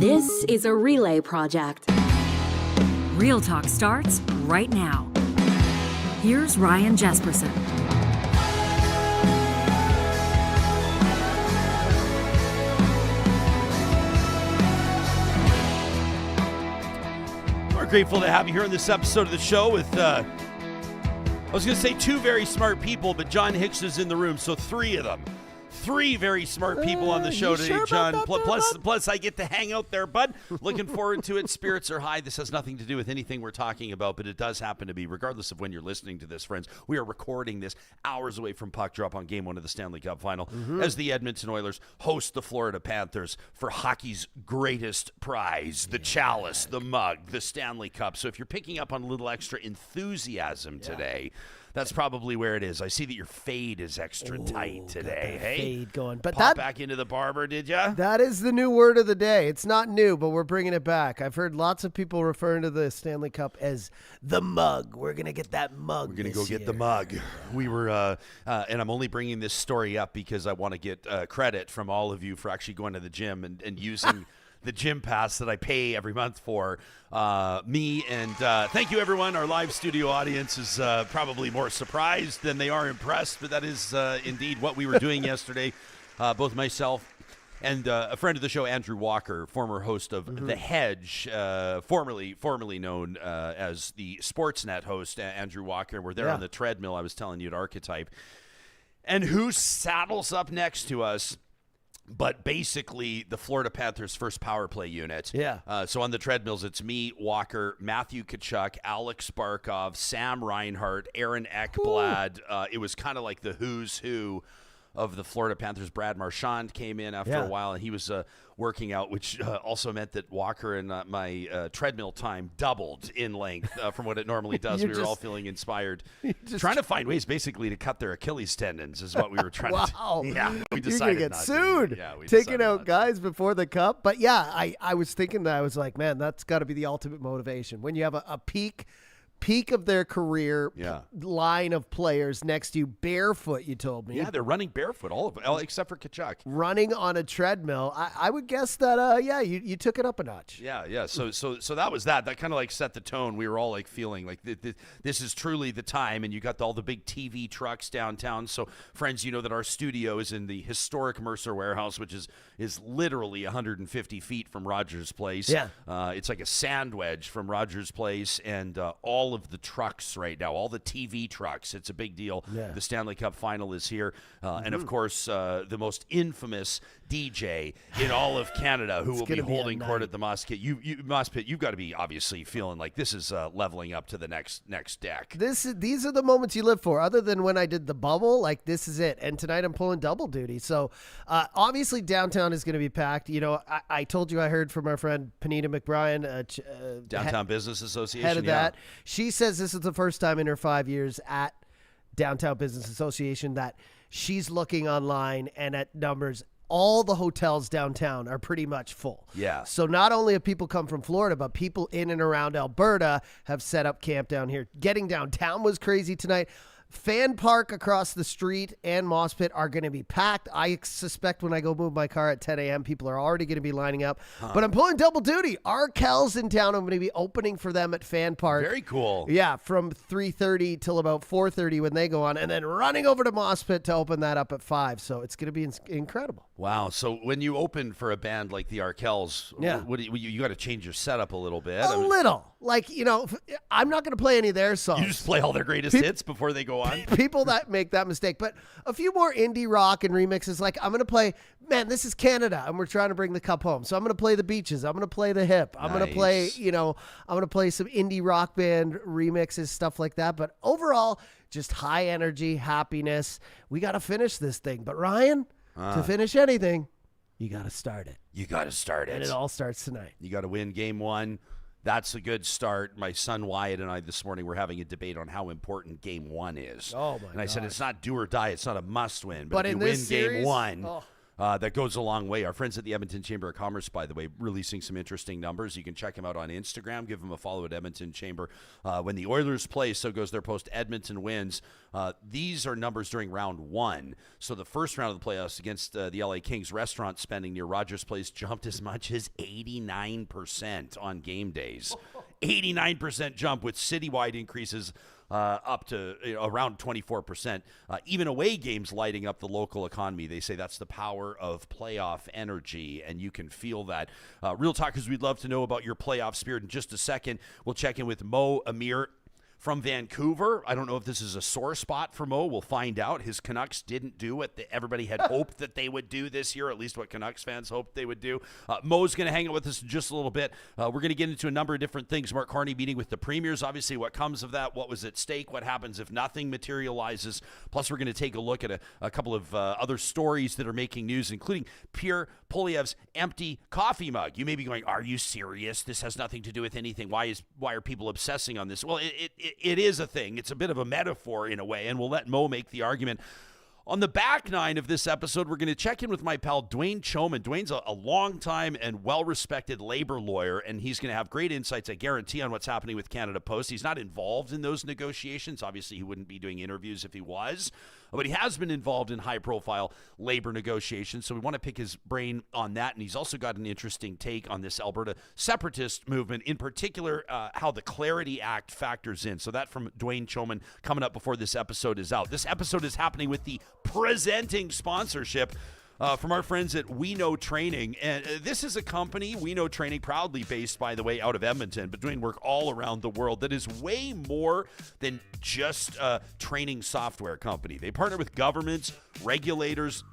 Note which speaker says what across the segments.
Speaker 1: This is a relay project.
Speaker 2: Real Talk starts right now. Here's Ryan Jespersen.
Speaker 3: We're grateful to have you here on this episode of the show with, I was going to say two very smart people, but John Hicks is in the room, so three of them. Three very smart people on the show today,
Speaker 4: sure
Speaker 3: John.
Speaker 4: Plus,
Speaker 3: Plus, I get to hang out there, bud. Looking forward to it. Spirits are high. This has nothing to do with anything we're talking about, but it does happen to be, regardless of when you're listening to this, friends. We are recording this hours away from puck drop on Game 1 of the Stanley Cup Final as the Edmonton Oilers host the Florida Panthers for hockey's greatest prize, the chalice, the mug, the Stanley Cup. So if you're picking up on a little extra enthusiasm today, that's probably where it is. I see that your fade is extra tight today. Hey,
Speaker 4: fade going, but
Speaker 3: pop back into the barber, did ya?
Speaker 4: That is the new word of the day. It's not new, but we're bringing it back. I've heard lots of people referring to the Stanley Cup as the mug. We're gonna get that mug.
Speaker 3: We're gonna go get the mug. We were, and I'm only bringing this story up because I want to get credit from all of you for actually going to the gym and using the gym pass that I pay every month for. Me and thank you, everyone. Our live studio audience is probably more surprised than they are impressed, but that is indeed what we were doing yesterday. Both myself and a friend of the show, Andrew Walker, former host of The Hedge, formerly known as the Sportsnet host, Andrew Walker. We're there on the treadmill I was telling you at Archetype. And who saddles up next to us but basically the Florida Panthers' first power play unit.
Speaker 4: Yeah.
Speaker 3: So on the treadmills, it's me, Walker, Matthew Tkachuk, Alex Barkov, Sam Reinhart, Aaron Ekblad. It was kind of like the who's who of the Florida Panthers. Brad Marchand came in after a while, and he was working out, which also meant that Walker and my treadmill time doubled in length from what it normally does. We were all feeling inspired. Trying to find ways, basically, to cut their Achilles tendons is what we were trying to do. Yeah, we decided
Speaker 4: you're going to get
Speaker 3: not
Speaker 4: sued.
Speaker 3: To. Yeah, we
Speaker 4: taking out guys before the Cup. But, yeah, I was thinking that. I was like, man, that's got to be the ultimate motivation. When you have a peak of their career line of players next to you, barefoot, you told me.
Speaker 3: Yeah, they're running barefoot, all of them, except for Tkachuk.
Speaker 4: Running on a treadmill. I would guess that, you took it up a notch.
Speaker 3: Yeah. So that was that. That kind of like set the tone. We were all like feeling like this is truly the time, and you got all the big TV trucks downtown. So, friends, you know that our studio is in the historic Mercer Warehouse, which is literally 150 feet from Rogers Place.
Speaker 4: Yeah.
Speaker 3: It's like a sand wedge from Rogers Place, and all of the trucks right now, all the TV trucks. It's a big deal. Yeah. The Stanley Cup Final is here. And, of course, the most infamous DJ in all of Canada who will be holding court at the Moss Pit. You've got to be obviously feeling like this is leveling up to the next deck.
Speaker 4: These are the moments you live for. Other than when I did the bubble, like this is it. And tonight I'm pulling double duty. So obviously downtown is going to be packed. You know, I told you I heard from our friend Panita McBrien,
Speaker 3: Downtown Business Association.
Speaker 4: Head of that. She says this is the first time in her 5 years at Downtown Business Association that she's looking online and at numbers. All the hotels downtown are pretty much full.
Speaker 3: Yeah.
Speaker 4: So not only have people come from Florida, but people in and around Alberta have set up camp down here. Getting downtown was crazy tonight. Fan Park across the street and Moss Pit are going to be packed. I suspect when I go move my car at 10 a.m., people are already going to be lining up. But I'm pulling double duty. Arkel's in town. I'm going to be opening for them at Fan Park.
Speaker 3: Very cool.
Speaker 4: Yeah, from 3:30 till about 4:30 when they go on, and then running over to Moss Pit to open that up at 5. So it's going to be incredible.
Speaker 3: Wow. So when you open for a band like the Arkels, you got to change your setup a little bit.
Speaker 4: A little. Like, you know, I'm not going to play any of their songs.
Speaker 3: You just play all their greatest hits before they go on?
Speaker 4: People that make that mistake. But a few more indie rock and remixes. Like, I'm going to play, man, this is Canada, and we're trying to bring the cup home. So I'm going to play the Beaches. I'm going to play the Hip. I'm going to play, I'm going to play some indie rock band remixes, stuff like that. But overall, just high energy, happiness. We got to finish this thing. But Ryan, to finish anything, you got to start it.
Speaker 3: You got to start it.
Speaker 4: And it all starts tonight.
Speaker 3: You got to win Game 1. That's a good start. My son Wyatt and I this morning were having a debate on how important Game 1 is.
Speaker 4: Oh, my
Speaker 3: And I said,
Speaker 4: gosh.
Speaker 3: it's not do or die. It's not a must win. But if
Speaker 4: in
Speaker 3: you win
Speaker 4: this series,
Speaker 3: Game 1, That goes a long way. Our friends at the Edmonton Chamber of Commerce, by the way, releasing some interesting numbers. You can check them out on Instagram. Give them a follow at Edmonton Chamber. When the Oilers play, so goes their post, Edmonton wins. These are numbers during round 1. So the first round of the playoffs against the LA Kings, restaurant spending near Rogers Place jumped as much as 89% on game days. 89% jump with citywide increases up to around 24%. Even away games lighting up the local economy. They say that's the power of playoff energy, and you can feel that. Real Talkers, we'd love to know about your playoff spirit in just a second. We'll check in with Mo Amir from Vancouver. I don't know if this is a sore spot for Mo. We'll find out. His Canucks didn't do what everybody had hoped that they would do this year, at least what Canucks fans hoped they would do. Mo's going to hang out with us in just a little bit. We're going to get into a number of different things. Mark Carney meeting with the premiers. Obviously, what comes of that, what was at stake, what happens if nothing materializes. Plus, we're going to take a look at a couple of other stories that are making news, including Pierre Poilievre's empty coffee mug. You may be going, are you serious? This has nothing to do with anything. Why are people obsessing on this? Well, it is a thing. It's a bit of a metaphor in a way, and we'll let Mo make the argument. On the back nine of this episode, we're going to check in with my pal Dwayne Chomyn. Dwayne's a long-time and well-respected labor lawyer, and he's going to have great insights, I guarantee, on what's happening with Canada Post. He's not involved in those negotiations. Obviously, he wouldn't be doing interviews if he was, but he has been involved in high-profile labor negotiations, so we want to pick his brain on that, and he's also got an interesting take on this Alberta separatist movement, in particular, how the Clarity Act factors in. So that from Dwayne Chomyn coming up before this episode is out. This episode is happening with the presenting sponsorship from our friends at We Know Training. And this is a company, We Know Training, proudly based, by the way, out of Edmonton, but doing work all around the world that is way more than just a training software company. They partner with governments, regulators,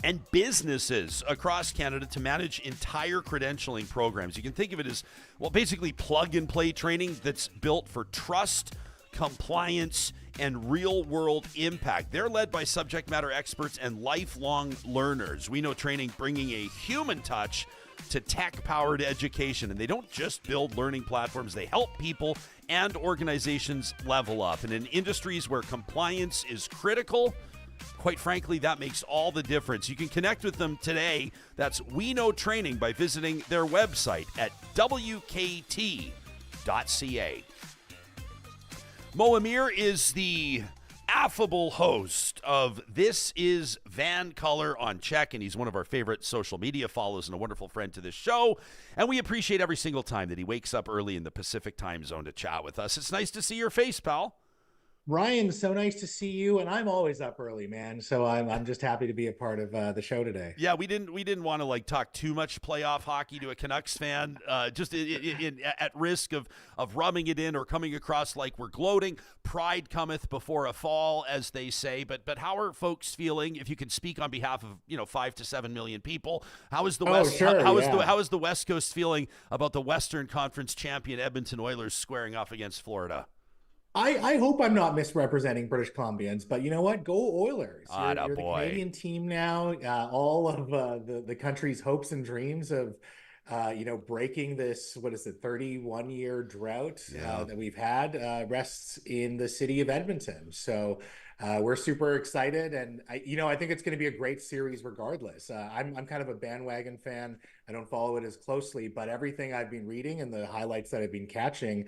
Speaker 3: and businesses across Canada to manage entire credentialing programs. You can think of it as, well, basically plug-and-play training that's built for trust, compliance, and real-world impact. They're led by subject matter experts and lifelong learners. We Know Training bringing a human touch to tech-powered education. And they don't just build learning platforms. They help people and organizations level up. And in industries where compliance is critical, quite frankly, that makes all the difference. You can connect with them today. That's We Know Training by visiting their website at wkt.ca. Mo Amir is the affable host of This is VANCOLOUR on Check, and he's one of our favorite social media follows and a wonderful friend to this show. And we appreciate every single time that he wakes up early in the Pacific time zone to chat with us. It's nice to see your face, pal.
Speaker 5: Ryan, so nice to see you, and I'm always up early, man. So I'm just happy to be a part of the show today.
Speaker 3: Yeah, we didn't want to talk too much playoff hockey to a Canucks fan, just at risk of rubbing it in or coming across like we're gloating. Pride cometh before a fall, as they say. But how are folks feeling? If you can speak on behalf of 5 to 7 million people, how is the West?
Speaker 5: Sure,
Speaker 3: how is the West Coast feeling about the Western Conference champion Edmonton Oilers squaring off against Florida?
Speaker 5: I hope I'm not misrepresenting British Columbians, but you know what? Go Oilers. You're the Canadian team now. All of the country's hopes and dreams of, breaking this, 31-year drought that we've had rests in the city of Edmonton. So we're super excited, and I think it's going to be a great series regardless. I'm kind of a bandwagon fan. I don't follow it as closely, but everything I've been reading and the highlights that I've been catching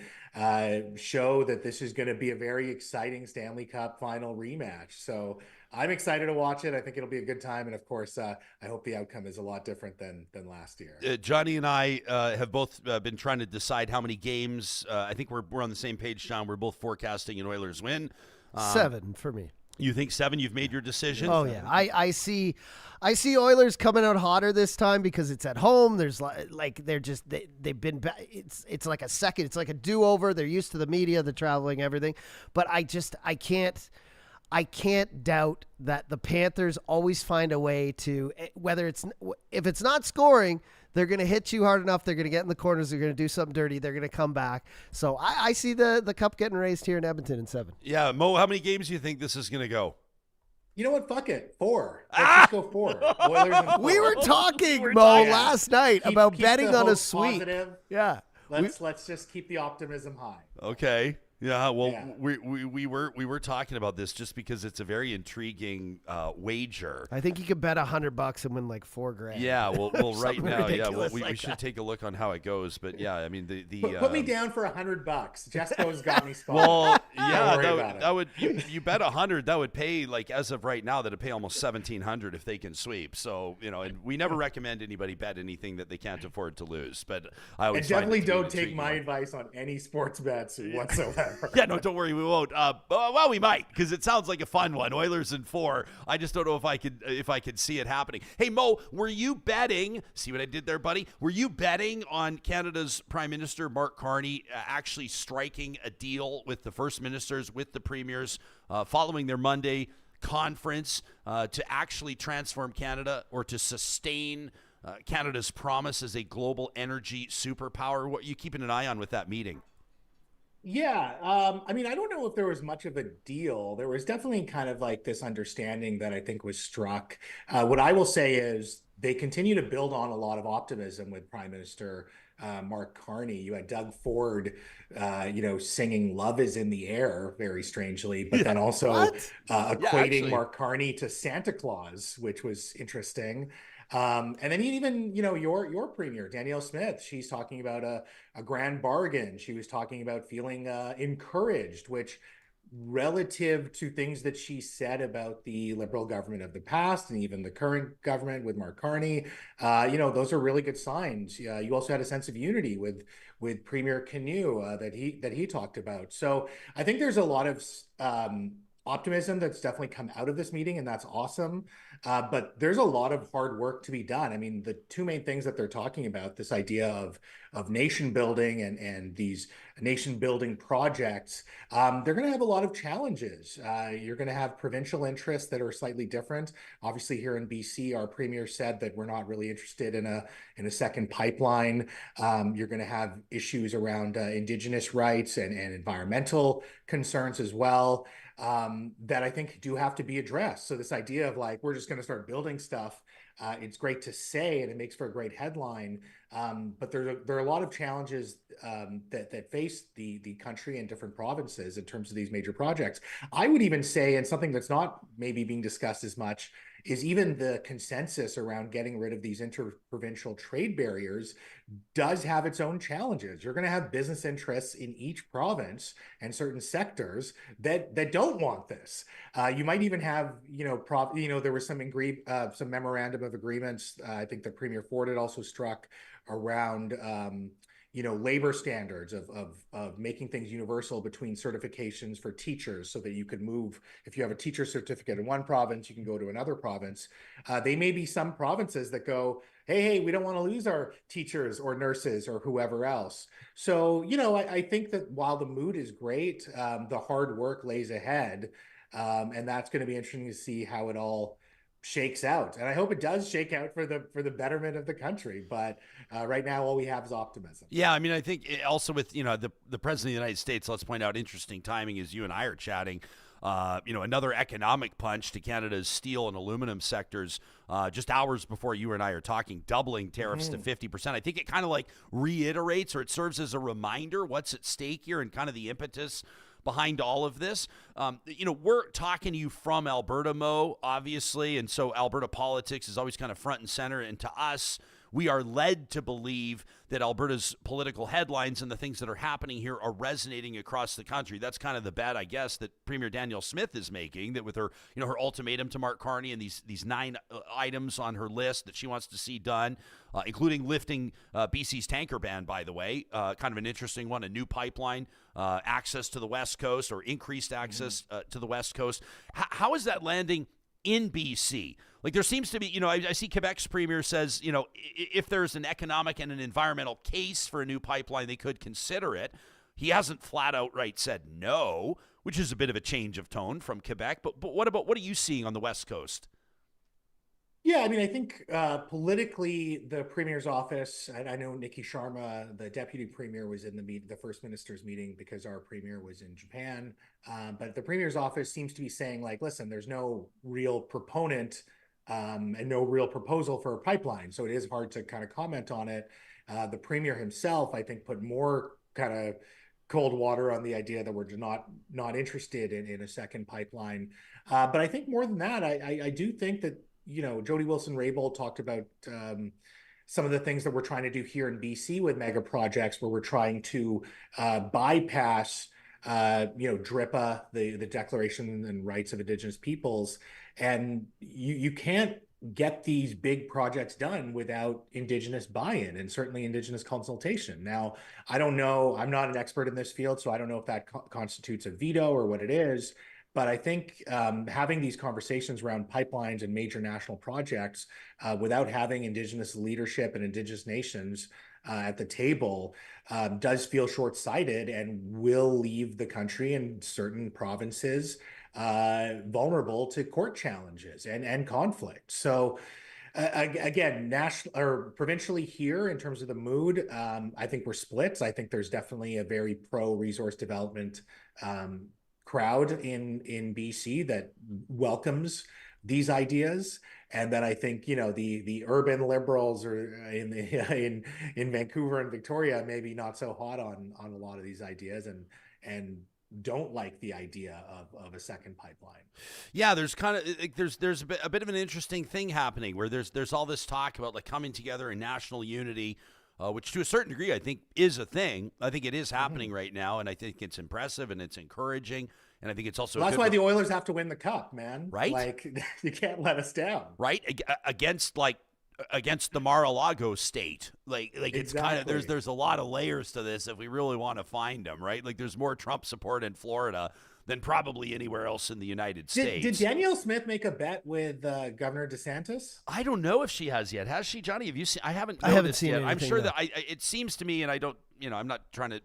Speaker 5: show that this is going to be a very exciting Stanley Cup final rematch. So I'm excited to watch it. I think it'll be a good time. And of course, I hope the outcome is a lot different than last year.
Speaker 3: Johnny and I have both been trying to decide how many games. I think we're on the same page, John. We're both forecasting an Oilers win.
Speaker 4: 7 for me.
Speaker 3: You think 7? You've made your decision?
Speaker 4: Oh, yeah. I see Oilers coming out hotter this time because it's at home. There's they've been it's like a second. It's like a do-over. They're used to the media, the traveling, everything. But I can't doubt that the Panthers always find a way to, if it's not scoring, they're going to hit you hard enough. They're going to get in the corners. They're going to do something dirty. They're going to come back. So I see the cup getting raised here in Edmonton in 7.
Speaker 3: Yeah. Mo, how many games do you think this is going to go?
Speaker 5: You know what? Fuck it. 4. Let's just go 4. Oilers and 4.
Speaker 4: We were talking, Mo, last night about betting on a sweep.
Speaker 5: Positive.
Speaker 4: Yeah.
Speaker 5: Let's just keep the optimism high.
Speaker 3: Okay. Yeah, well, we were talking about this just because it's a very intriguing wager.
Speaker 4: I think you could bet $100 and win like $4,000.
Speaker 3: Yeah, well, right now, we should
Speaker 4: that.
Speaker 3: take a look on how it goes. But yeah, I mean
Speaker 5: put me down for $100. Jespo's got me spotted.
Speaker 3: Well, yeah, that would you bet 100, that would pay, like, as of right now, that'd pay almost $1,700 if they can sweep. So, you know, and we never recommend anybody bet anything that they can't afford to lose. But I always
Speaker 5: definitely don't take my advice on any sports bets whatsoever.
Speaker 3: Yeah, no, don't worry, we won't. Well, we might, because it sounds like a fun one. Oilers in 4. I just don't know if I could see it happening. Hey, Mo, were you betting? See what I did there, buddy? Were you betting on Canada's Prime Minister Mark Carney actually striking a deal with the First Ministers, with the premiers, following their Monday conference to actually transform Canada or to sustain Canada's promise as a global energy superpower? What are you keeping an eye on with that meeting?
Speaker 5: Yeah, I mean, I don't know if there was much of a deal. There was definitely kind of like this understanding that I think was struck. What I will say is they continue to build on a lot of optimism with Prime Minister Mark Carney. You had Doug Ford, singing "Love Is in the Air" very strangely, but then also equating Mark Carney to Santa Claus, which was interesting. And then even, your premier, Danielle Smith, she's talking about a grand bargain. She was talking about feeling encouraged, which relative to things that she said about the Liberal government of the past and even the current government with Mark Carney, those are really good signs. You also had a sense of unity with Premier Canoe that he talked about. So I think there's a lot of optimism that's definitely come out of this meeting, and that's awesome. But there's a lot of hard work to be done. I mean, the two main things that they're talking about, this idea of nation building and these nation building projects, they're going to have a lot of challenges. You're going to have provincial interests that are slightly different. Obviously, here in BC, our premier said that we're not really interested in a second pipeline. You're going to have issues around Indigenous rights and environmental concerns as well. That I think do have to be addressed. So this idea of like, we're just going to start building stuff, it's great to say, and it makes for a great headline. But there are a lot of challenges that face the country and different provinces in terms of these major projects. I would even say, and something that's not maybe being discussed as much, is even the consensus around getting rid of these interprovincial trade barriers does have its own challenges. You're going to have business interests in each province and certain sectors that don't want this. You might even have, there was some memorandum of agreements. I think the Premier Ford had also struck around labor standards of making things universal between certifications for teachers, so that you could move, if you have a teacher certificate in one province, you can go to another province. They may be some provinces that go, hey, we don't want to lose our teachers or nurses or whoever else. So, I think that while the mood is great, the hard work lays ahead. And that's going to be interesting to see how it all shakes out, and I hope it does shake out for the betterment of the country. But right now, all we have is optimism.
Speaker 3: Yeah, I mean, I think also with the president of the United States, let's point out, interesting timing as you and I are chatting. Another economic punch to Canada's steel and aluminum sectors just hours before you and I are talking, doubling tariffs to 50%. I think it kind of like reiterates, or it serves as a reminder what's at stake here and kind of the impetus behind all of this. We're talking to you from Alberta, Mo, obviously, and so Alberta politics is always kind of front and center, and to us, we are led to believe that Alberta's political headlines and the things that are happening here are resonating across the country. That's kind of the bet, I guess, that Premier Danielle Smith is making, that with her, her ultimatum to Mark Carney and these 9 items on her list that she wants to see done, including lifting BC's tanker ban, by the way, kind of an interesting one, a new pipeline, access to the West Coast, or increased access to the West Coast. How is that landing in BC? Like, there seems to be, I see Quebec's premier says, if there's an economic and an environmental case for a new pipeline, they could consider it. He hasn't flat outright said no, which is a bit of a change of tone from Quebec. But what are you seeing on the West Coast?
Speaker 5: Yeah, I mean, I think politically, the Premier's office, I know Nikki Sharma, the Deputy Premier, was in the First Minister's meeting because our Premier was in Japan. But the Premier's office seems to be saying, like, listen, there's no real proponent and no real proposal for a pipeline. So it is hard to kind of comment on it. The Premier himself, I think, put more kind of cold water on the idea that we're not interested in a second pipeline. But I think more than that, I do think that, Jody Wilson-Raybould talked about some of the things that we're trying to do here in BC with mega projects, where we're trying to bypass DRIPA, the Declaration and Rights of Indigenous Peoples. And you can't get these big projects done without Indigenous buy-in and certainly Indigenous consultation. Now, I don't know, I'm not an expert in this field, so I don't know if that constitutes a veto or what it is. But I think having these conversations around pipelines and major national projects without having Indigenous leadership and Indigenous nations at the table does feel short-sighted and will leave the country and certain provinces vulnerable to court challenges and conflict. So again, national or provincially here, in terms of the mood, I think we're split. I think there's definitely a very pro-resource development crowd in BC that welcomes these ideas, and then I think the urban liberals or in Vancouver and Victoria maybe not so hot on a lot of these ideas and don't like the idea of a second pipeline.
Speaker 3: Yeah, there's kind of there's a bit of an interesting thing happening where there's all this talk about like coming together in national unity, which to a certain degree I think is a thing. I think it is happening right now, and I think it's impressive and it's encouraging. And I think it's also
Speaker 5: that's why the Oilers have to win the cup, man.
Speaker 3: Right?
Speaker 5: Like, you can't let us down.
Speaker 3: Right? Against the Mar-a-Lago state. Like it's kind of there's a lot of layers to this if we really want to find them, right? Like there's more Trump support in Florida than probably anywhere else in the United States.
Speaker 5: Did Danielle Smith make a bet with Governor DeSantis?
Speaker 3: I don't know if she has yet. Has she, Johnny? Have you seen? I haven't
Speaker 4: seen
Speaker 3: yet. I'm sure that it seems to me, and I don't, I'm not trying to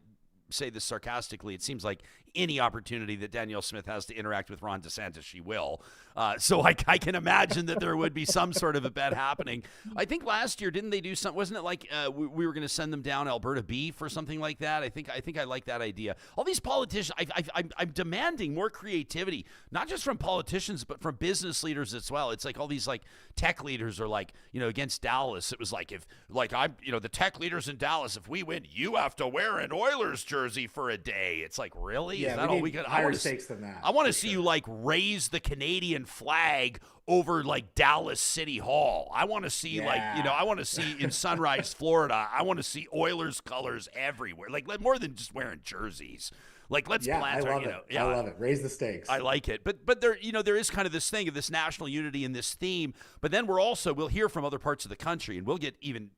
Speaker 3: say this sarcastically, it seems like any opportunity that Danielle Smith has to interact with Ron DeSantis, she will. So I can imagine that there would be some sort of a bet happening. I think last year, didn't they do something? Wasn't it like we were going to send them down Alberta beef or something like that? I think I like that idea. All these politicians, I'm demanding more creativity, not just from politicians, but from business leaders as well. It's like all these like tech leaders are like, against Dallas. It was like, if like I'm, the tech leaders in Dallas, if we win, you have to wear an Oilers jersey for a day. It's like, really?
Speaker 5: Yeah,
Speaker 3: is that all we could?
Speaker 5: Higher stakes than that.
Speaker 3: I want to see you like raise the Canadian flag over like Dallas City Hall. I want to see I want to see in Sunrise, Florida. I want to see Oilers colors everywhere. Like more than just wearing jerseys. Like let's plant
Speaker 5: I love it. Raise the stakes.
Speaker 3: I like it. But there there is kind of this thing of this national unity and this theme. But then we'll hear from other parts of the country, and we'll get even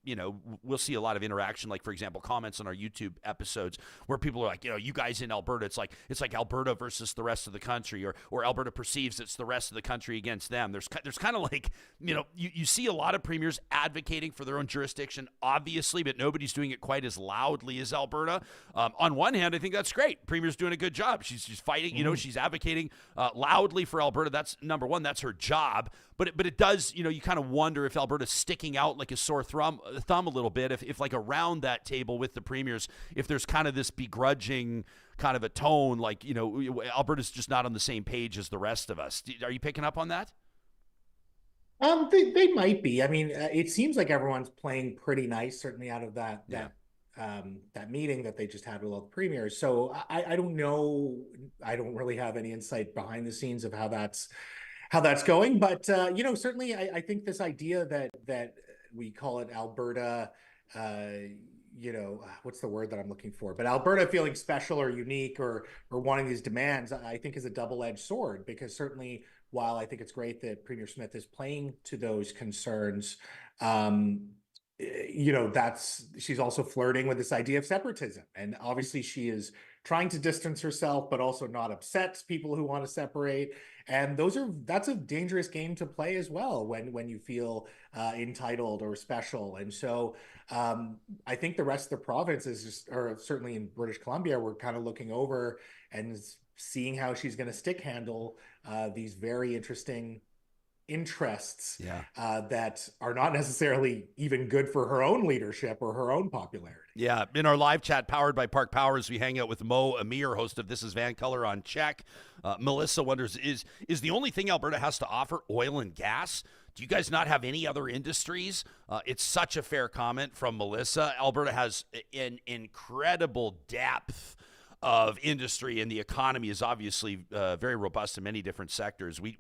Speaker 3: we'll see a lot of interaction. Like for example, comments on our YouTube episodes where people are like, you guys in Alberta, it's like Alberta versus the rest of the country, or Alberta perceives it's the rest of the country against them. There's kind of like you see a lot of premiers advocating for their own jurisdiction, obviously, but nobody's doing it quite as loudly as Alberta. On one hand, I think that's great. Premier's doing a good job. She's fighting, she's advocating loudly for Alberta. That's number one. That's her job. But it does, you kind of wonder if Alberta's sticking out like a sore thumb a little bit. If like around that table with the premiers, if there's kind of this begrudging kind of a tone, like Alberta's just not on the same page as the rest of us. Are you picking up on that?
Speaker 5: They might be. I mean, it seems like everyone's playing pretty nice, certainly out of that meeting that they just had with all the premiers. So I don't know. I don't really have any insight behind the scenes of how that's going. But certainly I think this idea that we call it Alberta, what's the word that I'm looking for? But Alberta feeling special or unique or wanting these demands, I think is a double-edged sword, because certainly while I think it's great that Premier Smith is playing to those concerns, she's also flirting with this idea of separatism. And obviously she is trying to distance herself, but also not upset people who want to separate. And that's a dangerous game to play as well when you feel entitled or special. And so I think the rest of the province or certainly in British Columbia, we're kind of looking over and seeing how she's going to stick handle these very interesting interests that are not necessarily even good for her own leadership or her own popularity.
Speaker 3: Yeah. In our live chat powered by Park Powers, we hang out with Mo Amir, host of This is VANCOLOUR on Check. Melissa wonders, is the only thing Alberta has to offer oil and gas? Do you guys not have any other industries? It's such a fair comment from Melissa. Alberta has an incredible depth of industry, and the economy is obviously very robust in many different sectors. We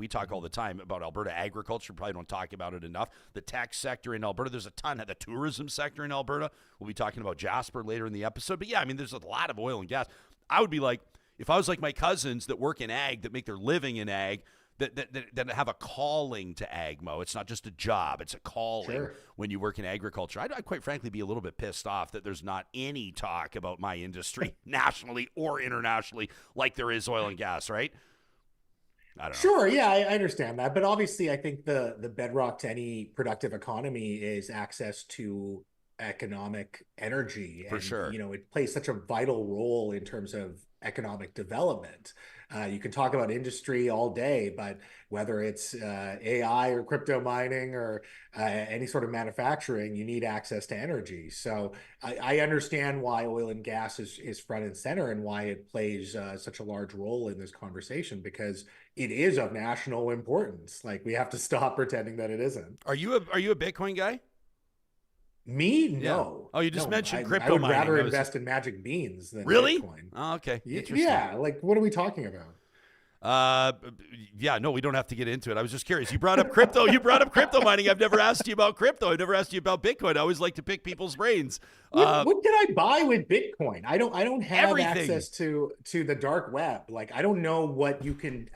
Speaker 3: talk all the time about Alberta agriculture. Probably don't talk about it enough. The tech sector in Alberta, there's a ton of the tourism sector in Alberta. We'll be talking about Jasper later in the episode. But yeah, I mean, there's a lot of oil and gas. I would be like, if I was like my cousins that work in ag, that make their living in ag, that have a calling to ag, Mo. It's not just a job. It's a calling when you work in agriculture. I'd quite frankly be a little bit pissed off that there's not any talk about my industry nationally or internationally like there is oil and gas, right? I don't know.
Speaker 5: Sure, yeah, I understand that. But obviously, I think the bedrock to any productive economy is access to economic energy.
Speaker 3: For sure.
Speaker 5: You know, it plays such a vital role in terms of economic development. You can talk about industry all day, but whether it's AI or crypto mining or any sort of manufacturing, you need access to energy. So I understand why oil and gas is front and center and why it plays such a large role in this conversation, because it is of national importance. Like, we have to stop pretending that it isn't.
Speaker 3: Are you a Bitcoin guy?
Speaker 5: Me? No.
Speaker 3: Yeah. Oh, you just mentioned crypto
Speaker 5: I would
Speaker 3: mining.
Speaker 5: rather invest in magic beans than
Speaker 3: really?
Speaker 5: Bitcoin.
Speaker 3: Oh, okay.
Speaker 5: Yeah. Like, what are we talking about?
Speaker 3: Yeah, no, we don't have to get into it. I was just curious. You brought up crypto. You brought up crypto mining. I've never asked you about crypto. I've never asked you about Bitcoin. I always like to pick people's brains.
Speaker 5: What can I buy with Bitcoin? I don't have
Speaker 3: everything.
Speaker 5: access to the dark web. Like, I don't know what you can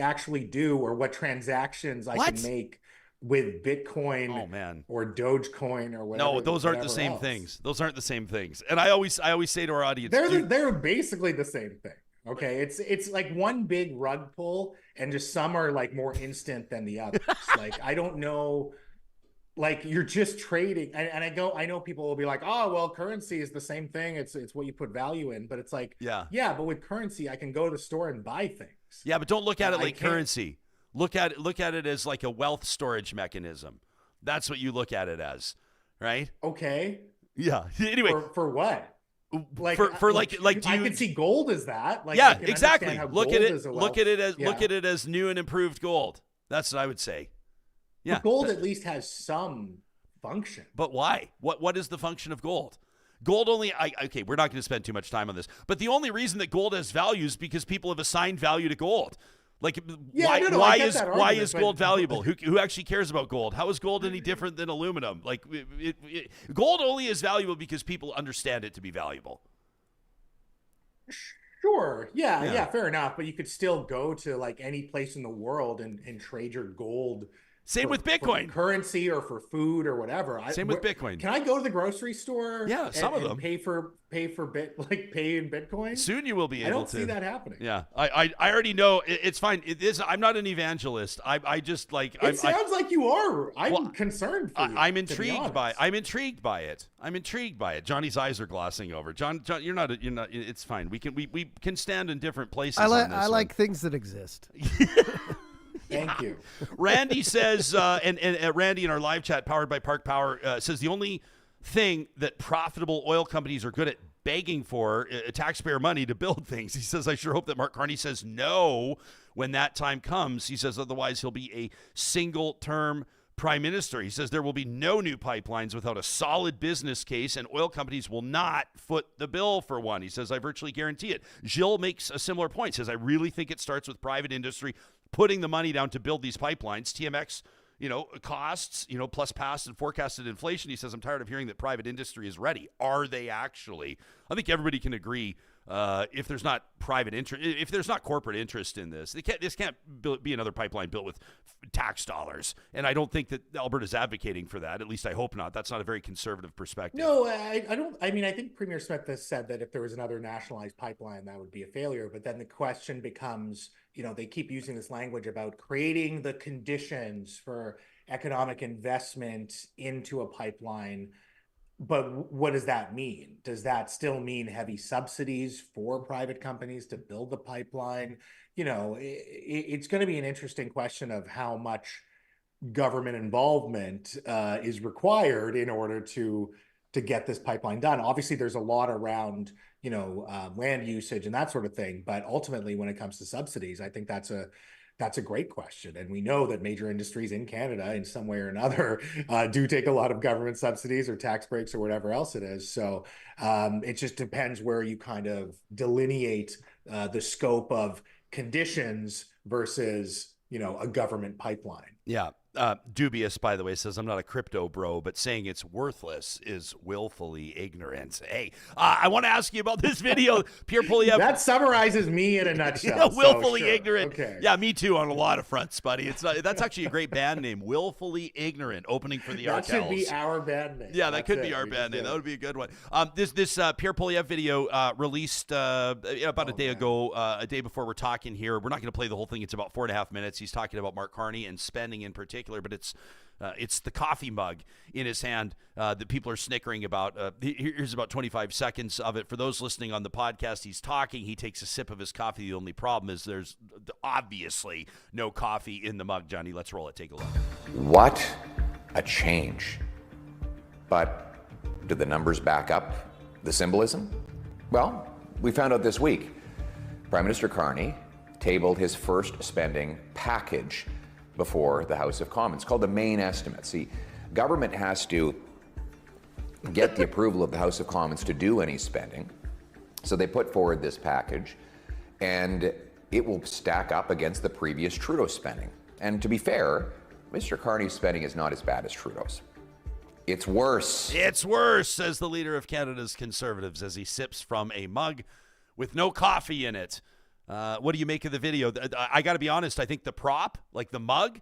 Speaker 5: actually do or what transactions I can make with Bitcoin or Dogecoin or whatever.
Speaker 3: No, those aren't the same things. Those aren't the same things. And I always say to our audience,
Speaker 5: they're basically the same thing. Okay, it's like one big rug pull, and just some are like more instant than the others. Like, I don't know, like, you're just trading, and I know people will be like, oh, well, currency is the same thing. It's what you put value in, but it's like, yeah, but with currency, I can go to the store and buy things.
Speaker 3: Yeah, but don't look at it like currency. Look at it as like a wealth storage mechanism. That's what you look at it as, right?
Speaker 5: Okay.
Speaker 3: Yeah. Anyway,
Speaker 5: for what? Like,
Speaker 3: I
Speaker 5: can see gold as that. Like,
Speaker 3: yeah, exactly. Look at it as new and improved gold. That's what I would say. Yeah,
Speaker 5: but gold at least has some function.
Speaker 3: But why? What is the function of gold? Gold only. Okay, we're not going to spend too much time on this. But the only reason that gold has value is because people have assigned value to gold. Like, why is gold valuable? Who actually cares about gold? How is gold any different than aluminum? Like, gold only is valuable because people understand it to be valuable.
Speaker 5: Sure. Yeah, fair enough. But you could still go to like any place in the world and trade your gold.
Speaker 3: Same with Bitcoin.
Speaker 5: For currency or for food or whatever.
Speaker 3: Same with Bitcoin.
Speaker 5: Can I go to the grocery store?
Speaker 3: Yeah, some of them.
Speaker 5: Pay in Bitcoin?
Speaker 3: Soon you will be able to.
Speaker 5: I don't see that happening.
Speaker 3: Yeah, I already know. It's fine. I'm not an evangelist. I just like.
Speaker 5: It sounds like you are. I'm concerned for you.
Speaker 3: I'm intrigued by it. I'm intrigued by it. Johnny's eyes are glossing over. John, you're not. It's fine. We can stand in different places.
Speaker 4: I like things that exist.
Speaker 5: Thank you.
Speaker 3: Randy says, and Randy in our live chat, powered by Park Power, says the only thing that profitable oil companies are good at begging for taxpayer money to build things. He says, I sure hope that Mark Carney says no when that time comes. He says, otherwise he'll be a single-term prime minister. He says there will be no new pipelines without a solid business case, and oil companies will not foot the bill for one. He says, I virtually guarantee it. Gilles makes a similar point. He says, I really think it starts with private industry putting the money down to build these pipelines. TMX, costs, plus past and forecasted inflation. He says, I'm tired of hearing that private industry is ready. Are they actually? I think everybody can agree if there's not private interest, if there's not corporate interest in this, this can't be another pipeline built with tax dollars. And I don't think that Alberta's advocating for that. At least I hope not. That's not a very conservative perspective.
Speaker 5: No, I don't. I mean, I think Premier Smith has said that if there was another nationalized pipeline, that would be a failure. But then the question becomes, they keep using this language about creating the conditions for economic investment into a pipeline. But what does that mean? Does that still mean heavy subsidies for private companies to build the pipeline? It's going to be an interesting question of how much government involvement is required in order to get this pipeline done. Obviously, there's a lot around land usage and that sort of thing. But ultimately, when it comes to subsidies, I think that's That's a great question. And we know that major industries in Canada, in some way or another, do take a lot of government subsidies or tax breaks or whatever else it is. So it just depends where you kind of delineate the scope of conditions versus, a government pipeline.
Speaker 3: Yeah. Dubious, by the way, says, I'm not a crypto bro, but saying it's worthless is willfully ignorant. Hey, I want to ask you about this video. Pierre Poilievre.
Speaker 5: That summarizes me in a nutshell.
Speaker 3: Willfully
Speaker 5: so, sure.
Speaker 3: ignorant.
Speaker 5: Okay.
Speaker 3: Yeah, me too on a lot of fronts, buddy. That's actually a great band name. Willfully Ignorant, opening for the Arkells.
Speaker 5: That should be our band name.
Speaker 3: Yeah, that could be our band name. That would be a good one. This Pierre Poilievre video released about a day ago, a day before we're talking here. We're not going to play the whole thing. It's about 4.5 minutes. He's talking about Mark Carney and spending in particular, but it's the coffee mug in his hand that people are snickering about. Here's about 25 seconds of it. For those listening on the podcast, he's talking. He takes a sip of his coffee. The only problem is there's obviously no coffee in the mug. Johnny, let's roll it. Take a look.
Speaker 6: What a change. But do the numbers back up the symbolism? Well, we found out this week. Prime Minister Carney tabled his first spending package before the House of Commons, called the main estimate. See, government has to get the approval of the House of Commons to do any spending. So they put forward this package, and it will stack up against the previous Trudeau spending. And to be fair, Mr. Carney's spending is not as bad as Trudeau's. It's worse.
Speaker 3: It's worse, says the leader of Canada's Conservatives as he sips from a mug with no coffee in it. What do you make of the video? I got to be honest. I think the prop, like the mug,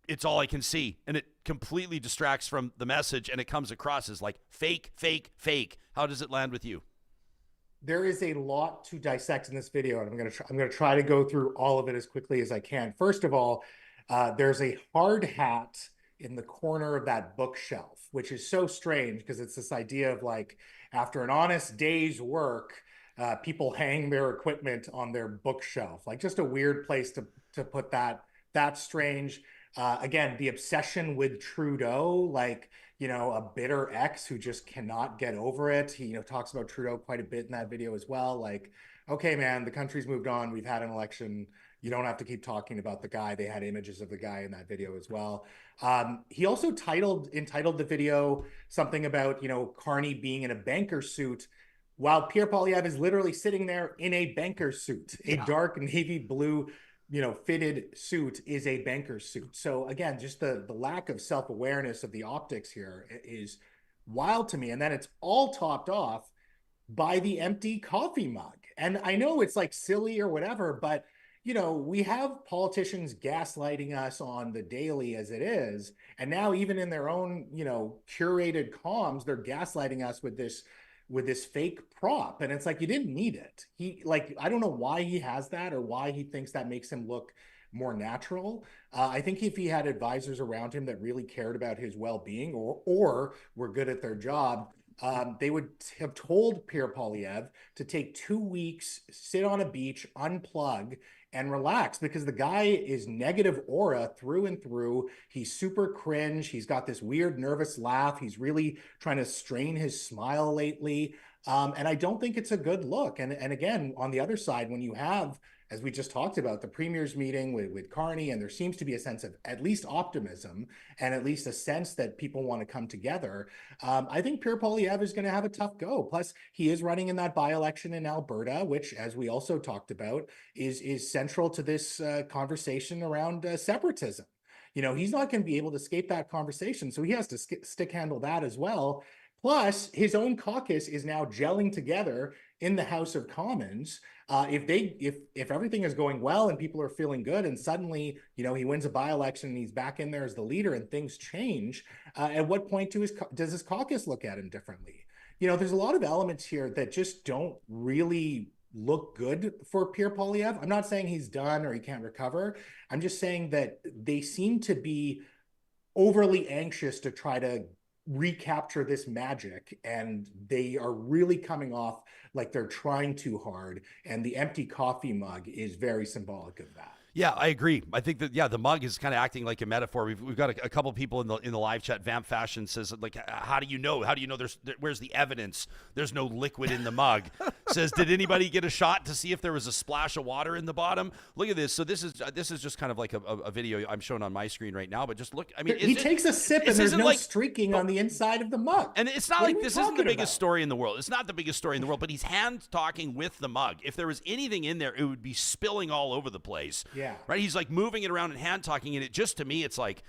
Speaker 3: it's all I can see. And it completely distracts from the message. And it comes across as like fake, fake, fake. How does it land with you?
Speaker 5: There is a lot to dissect in this video. And I'm going to try to go through all of it as quickly as I can. First of all, there's a hard hat in the corner of that bookshelf, which is so strange because it's this idea of like, after an honest day's work, people hang their equipment on their bookshelf. Like just a weird place to put that. That's strange. Again, the obsession with Trudeau, like, a bitter ex who just cannot get over it. He, talks about Trudeau quite a bit in that video as well. Like, okay, man, the country's moved on. We've had an election. You don't have to keep talking about the guy. They had images of the guy in that video as well. He also entitled the video something about, Carney being in a banker suit, while Pierre Poilievre is literally sitting there in a banker suit. A dark navy blue, fitted suit is a banker suit. So again, just the lack of self-awareness of the optics here is wild to me. And then it's all topped off by the empty coffee mug. And I know it's like silly or whatever, but we have politicians gaslighting us on the daily as it is. And now even in their own, curated comms, they're gaslighting us with this fake prop. And it's like, you didn't need it. I don't know why he has that or why he thinks that makes him look more natural. I think if he had advisors around him that really cared about his well-being or were good at their job, they would have told Pierre Poilievre to take 2 weeks, sit on a beach, unplug, and relax, because the guy is negative aura through and through. He's super cringe. He's got this weird nervous laugh. He's really trying to strain his smile lately. And I don't think it's a good look. And again, on the other side, when you have, as we just talked about, the premier's meeting with Carney, and there seems to be a sense of at least optimism and at least a sense that people want to come together. I think Pierre Poilievre is going to have a tough go. Plus, he is running in that by-election in Alberta, which, as we also talked about, is central to this conversation around separatism. He's not going to be able to escape that conversation, so he has to stick handle that as well. Plus, his own caucus is now gelling together in the House of Commons. If everything is going well and people are feeling good, and suddenly, he wins a by-election and he's back in there as the leader and things change, at what point does his caucus look at him differently? There's a lot of elements here that just don't really look good for Pierre Poilievre. I'm not saying he's done or he can't recover. I'm just saying that they seem to be overly anxious to try to recapture this magic, and they are really coming off like they're trying too hard, and the empty coffee mug is very symbolic of that.
Speaker 3: Yeah, I agree. I think that, the mug is kind of acting like a metaphor. We've got a couple people in the live chat. Vamp Fashion says, like, how do you know? How do you know where's the evidence? There's no liquid in the mug. says, did anybody get a shot to see if there was a splash of water in the bottom? Look at this. So this is just kind of like a video I'm showing on my screen right now, but just look. I mean,
Speaker 5: he takes a sip and there's no streaking on the inside of the mug.
Speaker 3: And it's not like this isn't the biggest story in the world. It's not the biggest story in the world, but he's hand talking with the mug. If there was anything in there, it would be spilling all over the place.
Speaker 5: Yeah.
Speaker 3: Right? He's like moving it around and hand talking, and it just, to me, it's like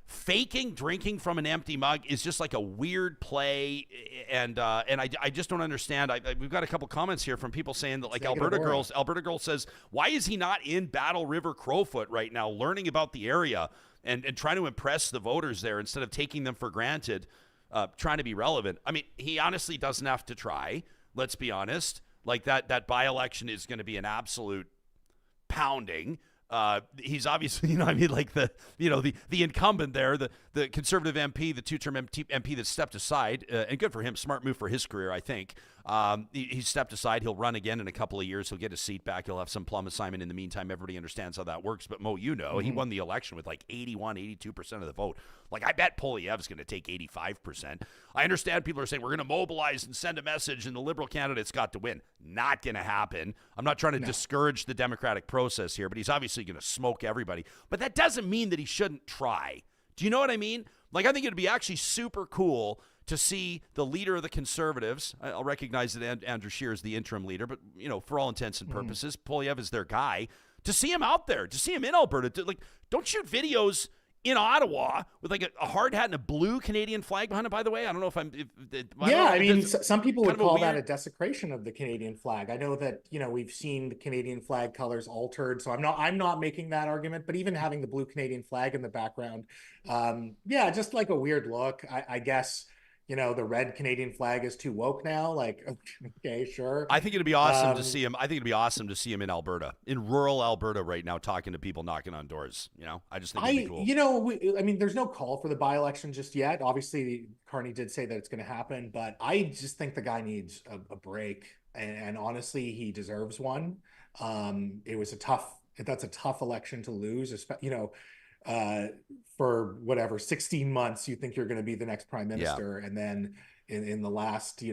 Speaker 3: faking drinking from an empty mug is just like a weird play, and I just don't understand. We've got a couple comments here from people saying that, like, Alberta Girl says, why is he not in Battle River Crowfoot right now learning about the area and trying to impress the voters there instead of taking them for granted, trying to be relevant? I mean, he honestly doesn't have to try. Let's be honest. Like, that by-election is going to be an absolute pounding. He's obviously, like the incumbent there, the conservative MP, the two-term MP that stepped aside, and good for him, smart move for his career, I think. He stepped aside. He'll run again in a couple of years. He'll get his seat back. He'll have some plum assignment in the meantime. Everybody understands how that works. But Mo, he won the election with like 82% of the vote. Like, I bet Poilievre's going to take 85%. I understand people are saying we're going to mobilize and send a message and the Liberal candidate's got to win. Not going to happen. I'm not trying to discourage the democratic process here, but he's obviously going to smoke everybody. But that doesn't mean that he shouldn't try. Do you know what I mean? Like, I think it'd be actually super cool to see the leader of the Conservatives. I'll recognize that Andrew Scheer is the interim leader, but, for all intents and purposes, Poilievre is their guy. To see him out there, to see him in Alberta, don't shoot videos in Ottawa with like a hard hat and a blue Canadian flag behind it, by the way. I don't know if
Speaker 5: some people would call that a desecration of the Canadian flag. I know that, we've seen the Canadian flag colors altered, so I'm not making that argument, but even having the blue Canadian flag in the background, just like a weird look. I guess, the red Canadian flag is too woke now. Like, okay, sure.
Speaker 3: I think it'd be awesome to see him. I think it'd be awesome to see him in Alberta, in rural Alberta right now, talking to people, knocking on doors. I just think it'd be cool.
Speaker 5: There's no call for the by-election just yet. Obviously, Carney did say that it's going to happen, but I just think the guy needs a break. And honestly, he deserves one. That's a tough election to lose, for whatever 16 months you think you're going to be the next prime minister, and then in the last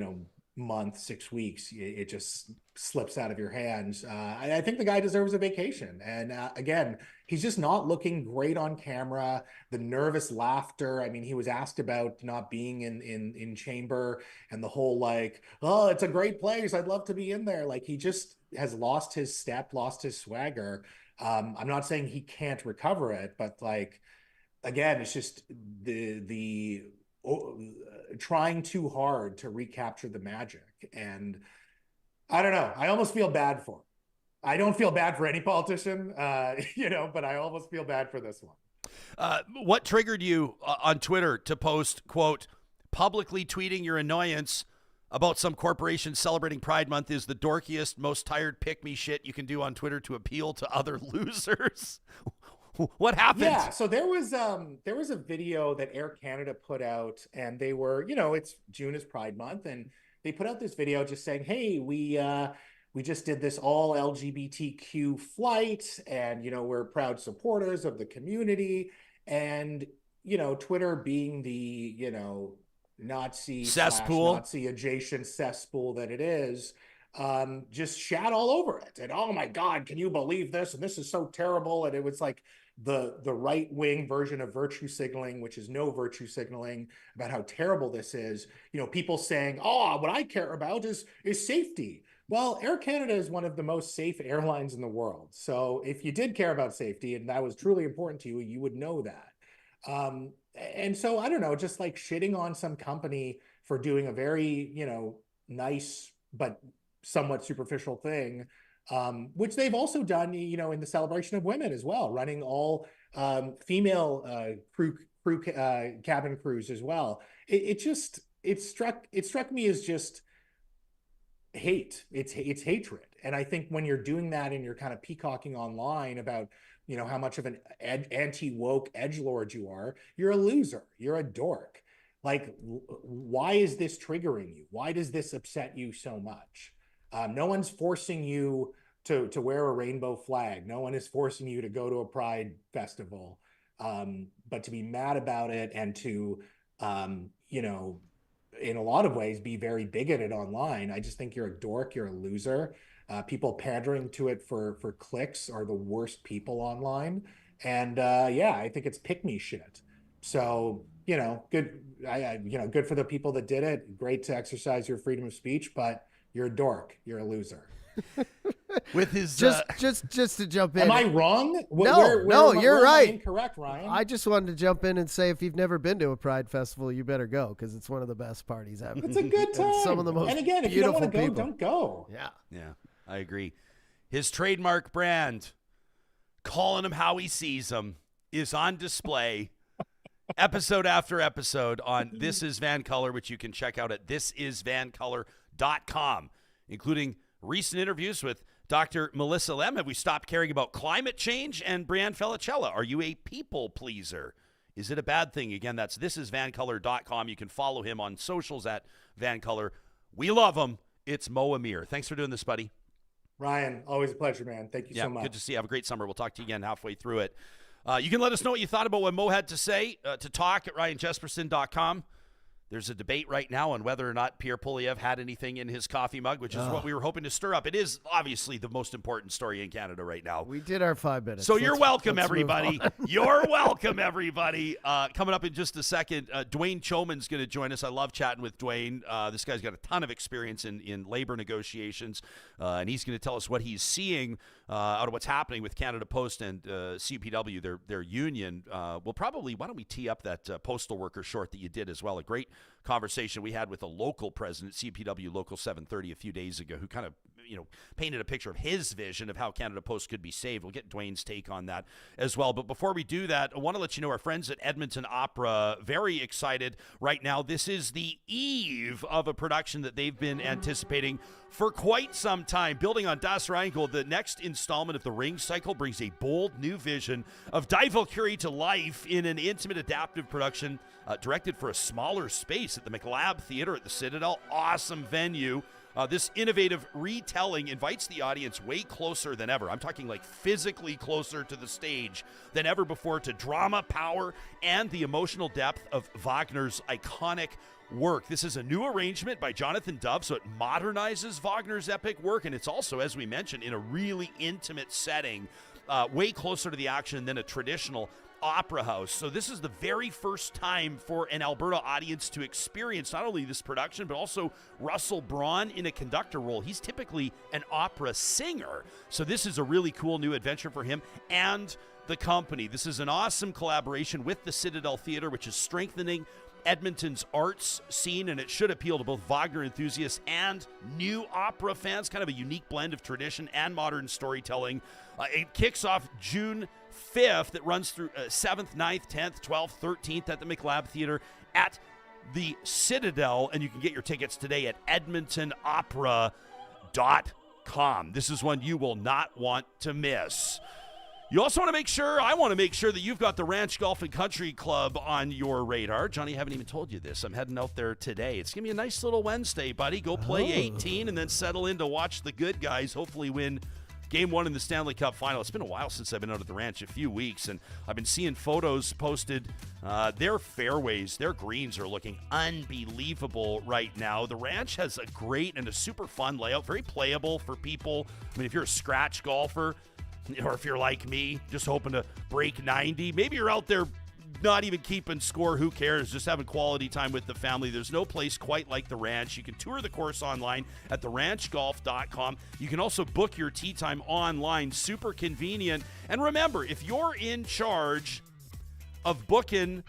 Speaker 5: month, 6 weeks, it just slips out of your hands. I think the guy deserves a vacation, and again, he's just not looking great on camera. The nervous laughter, he was asked about not being in chamber, and the whole like, oh, it's a great place, I'd love to be in there. Like, he just has lost his step, lost his swagger. I'm not saying he can't recover it, but like, again, it's just the trying too hard to recapture the magic. And I don't know. I almost feel bad for him. I don't feel bad for any politician, but I almost feel bad for this one.
Speaker 3: What triggered you on Twitter to post, quote, publicly tweeting your annoyance about some corporation celebrating Pride Month is the dorkiest, most tired pick-me shit you can do on Twitter to appeal to other losers? What happened?
Speaker 5: Yeah, so there was a video that Air Canada put out, and they were, it's June is Pride Month, and they put out this video just saying, hey, we just did this all LGBTQ flight, and we're proud supporters of the community, and Twitter being the Nazi
Speaker 3: cesspool,
Speaker 5: Nazi adjacent cesspool that it is, just shat all over it. And oh my God, can you believe this? And this is so terrible. And it was like the right wing version of virtue signaling, which is no virtue signaling, about how terrible this is. People saying, oh, what I care about is safety. Well, Air Canada is one of the most safe airlines in the world. So if you did care about safety and that was truly important to you, you would know that. And so, I don't know, just like shitting on some company for doing a very, nice but somewhat superficial thing, which they've also done, in the celebration of women as well, running all female crew cabin crews as well. It struck me as just hate. It's hatred. And I think when you're doing that and you're kind of peacocking online about how much of an anti-woke edgelord you are, you're a loser. You're a dork. Like, why is this triggering you? Why does this upset you so much? No one's forcing you to wear a rainbow flag. No one is forcing you to go to a pride festival. But to be mad about it and to, in a lot of ways, be very bigoted online. I just think you're a dork, you're a loser. People pandering to it for clicks are the worst people online. And I think it's pick-me shit. So, good. Good for the people that did it. Great to exercise your freedom of speech, but you're a dork. You're a loser.
Speaker 3: With his
Speaker 4: just to jump in.
Speaker 5: Am I wrong?
Speaker 4: No, you're right.
Speaker 5: Incorrect, Ryan.
Speaker 4: I just wanted to jump in and say, if you've never been to a Pride Festival, you better go, because it's one of the best parties ever.
Speaker 5: It's a good time.
Speaker 4: And some of the most
Speaker 5: and again, if you don't want to go,
Speaker 4: people.
Speaker 5: don't go.
Speaker 3: Yeah, I agree. His trademark brand, calling him how he sees him, is on display episode after episode on This Is VANCOLOUR, which you can check out at thisisvancolour.com, including recent interviews with Dr. Melissa Lem. Have we stopped caring about climate change? And Brianne Felicella, are you a people pleaser? Is it a bad thing? Again, that's thisisvancolour.com. You can follow him on socials at VANCOLOUR. We love him. It's Mo Amir. Thanks for doing this, buddy.
Speaker 5: Ryan, always a pleasure, man. Thank you so much.
Speaker 3: Good to see you. Have a great summer. We'll talk to you again halfway through it. You can let us know what you thought about what Mo had to say. To talk at ryanjespersen.com. There's a debate right now on whether or not Pierre Poilievre had anything in his coffee mug, which is what we were hoping to stir up. It is obviously the most important story in Canada right now.
Speaker 4: We did our 5 minutes.
Speaker 3: So you're welcome, everybody. You're welcome, everybody. Coming up in just a second, Dwayne Chomyn's going to join us. I love chatting with Dwayne. This guy's got a ton of experience in labor negotiations, and he's going to tell us what he's seeing out of what's happening with Canada Post and CUPW, their union. Why don't we tee up that postal worker short that you did as well? A great conversation we had with a local president, CUPW Local 730, a few days ago, who kind of painted a picture of his vision of how Canada Post could be saved. We'll get Dwayne's take on that as well. But before we do that, I want to let you know our friends at Edmonton Opera, very excited right now. This is the eve of a production that they've been anticipating for quite some time. Building on Das Rheingold, the next installment of the Ring Cycle brings a bold new vision of Die Valkyrie to life in an intimate, adaptive production directed for a smaller space at the McLab Theatre at the Citadel. Awesome venue. This innovative retelling invites the audience way closer than ever. I'm talking like physically closer to the stage than ever before, to drama, power, and the emotional depth of Wagner's iconic work. This is a new arrangement by Jonathan Dove, so it modernizes Wagner's epic work, and it's also, as we mentioned, in a really intimate setting, way closer to the action than a traditional opera house. So this is the very first time for an Alberta audience to experience not only this production, but also Russell Braun in a conductor role. He's typically an opera singer. So this is a really cool new adventure for him and the company. This is an awesome collaboration with the Citadel Theatre, which is strengthening Edmonton's arts scene, and it should appeal to both Wagner enthusiasts and new opera fans. Kind of a unique blend of tradition and modern storytelling. It kicks off June 5th. It runs through 7th, 9th, 10th, 12th, 13th at the McLab Theatre at the Citadel, and you can get your tickets today at edmontonopera.com. This is one you will not want to miss. You also want to make sure, I want to make sure that you've got the Ranch Golf and Country Club on your radar. Johnny, I haven't even told you this. I'm heading out there today. It's going to be a nice little Wednesday, buddy. Go play 18 and then settle in to watch the good guys hopefully win Game 1 in the Stanley Cup Final. It's been a while since I've been out at the ranch, a few weeks, and I've been seeing photos posted. Their fairways, their greens are looking unbelievable right now. The ranch has a great and a super fun layout, very playable for people. I mean, if you're a scratch golfer, or if you're like me, just hoping to break 90, maybe you're out there not even keeping score, who cares, just having quality time with the family. There's no place quite like the ranch. You can tour the course online at theranchgolf.com. You can also book your tee time online, super convenient. And remember, if you're in charge of booking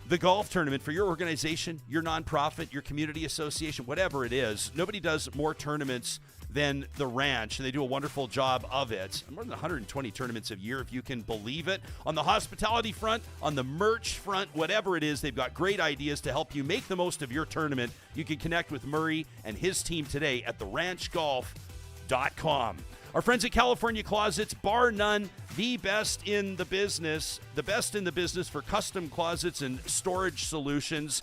Speaker 3: the golf tournament for your organization, your nonprofit, your community association, whatever it is, nobody does more tournaments than the ranch, and they do a wonderful job of it. More than 120 tournaments a year, if you can believe it. On the hospitality front, on the merch front, whatever it is, they've got great ideas to help you make the most of your tournament. You can connect with Murray and his team today at theranchgolf.com. Our friends at California Closets, bar none, the best in the business for custom closets and storage solutions.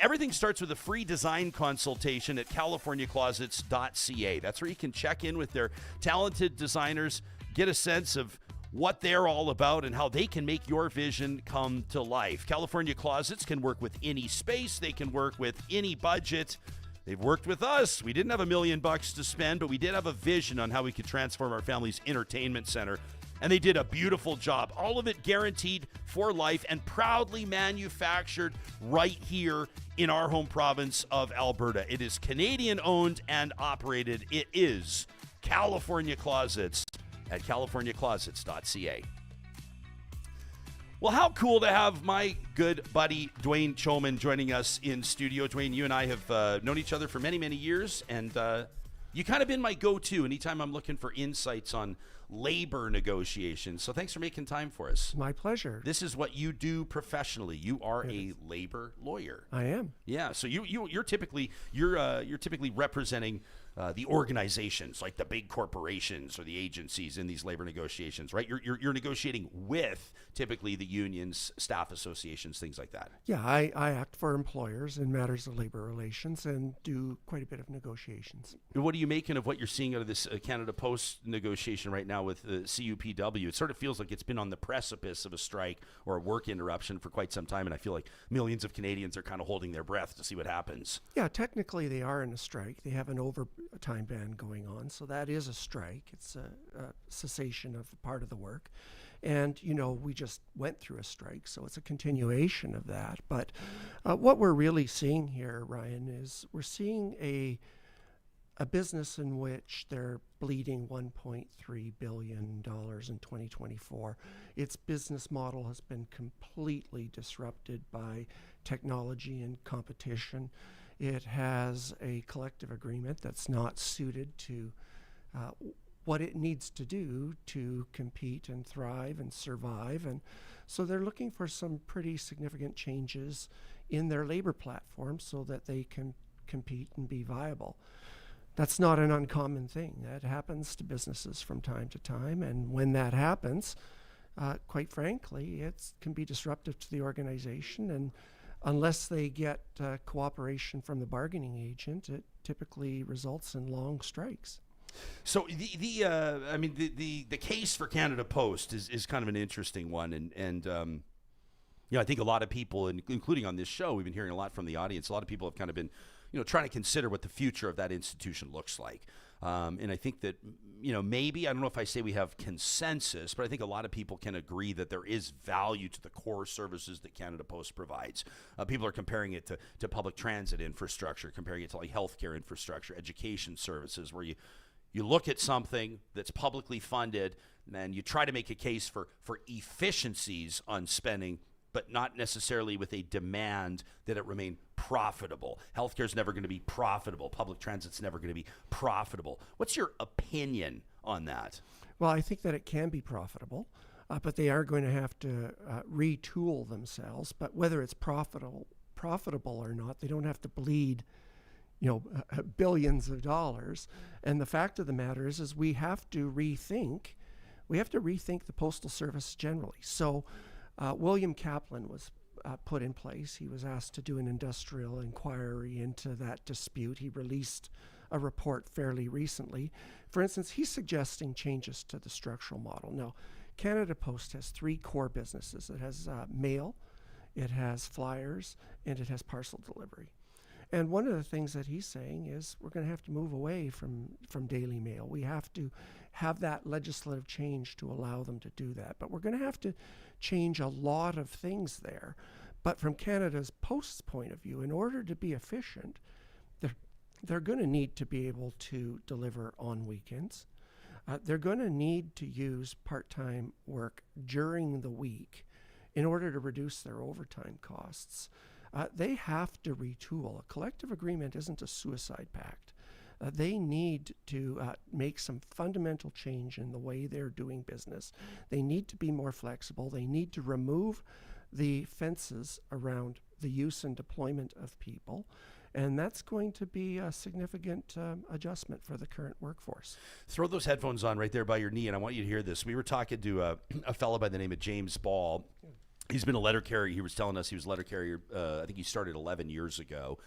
Speaker 3: Everything starts with a free design consultation at californiaclosets.ca. That's where you can check in with their talented designers, get a sense of what they're all about and how they can make your vision come to life. California Closets can work with any space. They can work with any budget. They've worked with us. We didn't have $1 million to spend, but we did have a vision on how we could transform our family's entertainment center. And they did a beautiful job. All of it guaranteed for life and proudly manufactured right here in our home province of Alberta. It is Canadian owned and operated. It is California Closets at californiaclosets.ca. Well, how cool to have my good buddy Dwayne Chomyn joining us in studio. Dwayne, you and I have known each other for many, many years, and you kind of been my go-to anytime I'm looking for insights on labor negotiations. So thanks for making time for us.
Speaker 4: My pleasure.
Speaker 3: This is what you do professionally. You are a labor lawyer.
Speaker 4: I am.
Speaker 3: Yeah. So you're typically representing the organizations, like the big corporations or the agencies in these labor negotiations, right? You're negotiating with typically the unions, staff associations, things like that.
Speaker 4: Yeah, I act for employers in matters of labor relations and do quite a bit of negotiations.
Speaker 3: What are you making of what you're seeing out of this Canada Post negotiation right now with the CUPW? It sort of feels like it's been on the precipice of a strike or a work interruption for quite some time, and I feel like millions of Canadians are kind of holding their breath to see what happens.
Speaker 4: Yeah, technically they are in a strike. They have an overtime ban going on, so that is a strike. It's a cessation of part of the work. And, we just went through a strike, so it's a continuation of that. But what we're really seeing here, Ryan, is we're seeing a business in which they're bleeding $1.3 billion in 2024. Its business model has been completely disrupted by technology and competition. It has a collective agreement that's not suited to what it needs to do to compete and thrive and survive. And so they're looking for some pretty significant changes in their labor platform so that they can compete and be viable. That's not an uncommon thing. That happens to businesses from time to time. And when that happens, quite frankly, it can be disruptive to the organization. And unless they get cooperation from the bargaining agent, it typically results in long strikes.
Speaker 3: So the case for Canada Post is kind of an interesting one, and I think a lot of people, including on this show, we've been hearing a lot from the audience. A lot of people have kind of been, trying to consider what the future of that institution looks like. And I think that, maybe, I don't know if I say we have consensus, but I think a lot of people can agree that there is value to the core services that Canada Post provides. People are comparing it to public transit infrastructure, comparing it to like healthcare infrastructure, education services, where you look at something that's publicly funded and you try to make a case for efficiencies on spending, but not necessarily with a demand that it remain profitable. Healthcare is never going to be profitable. Public transit's never going to be profitable. What's your opinion on that?
Speaker 4: Well, I think that it can be profitable, but they are going to have to retool themselves. But whether it's profitable or not, they don't have to bleed billions of dollars. And the fact of the matter is we have to rethink the Postal Service generally. So William Kaplan was put in place. He was asked to do an industrial inquiry into that dispute. He released a report fairly recently. For instance, he's suggesting changes to the structural model. Now, Canada Post has three core businesses. It has mail, it has flyers, and it has parcel delivery. And one of the things that he's saying is we're going to have to move away from daily mail. We have to have that legislative change to allow them to do that. But we're going to have to change a lot of things there. But from Canada's Post's point of view, in order to be efficient, they're going to need to be able to deliver on weekends. They're going to need to use part-time work during the week in order to reduce their overtime costs. They have to retool. A collective agreement isn't a suicide pact. They need to make some fundamental change in the way they're doing business. They need to be more flexible. They need to remove the fences around the use and deployment of people. And that's going to be a significant adjustment for the current workforce.
Speaker 3: Throw those headphones on right there by your knee, and I want you to hear this. We were talking to a fellow by the name of James Ball, He's been a letter carrier. He was telling us he was a letter carrier. I think he started 11 years ago.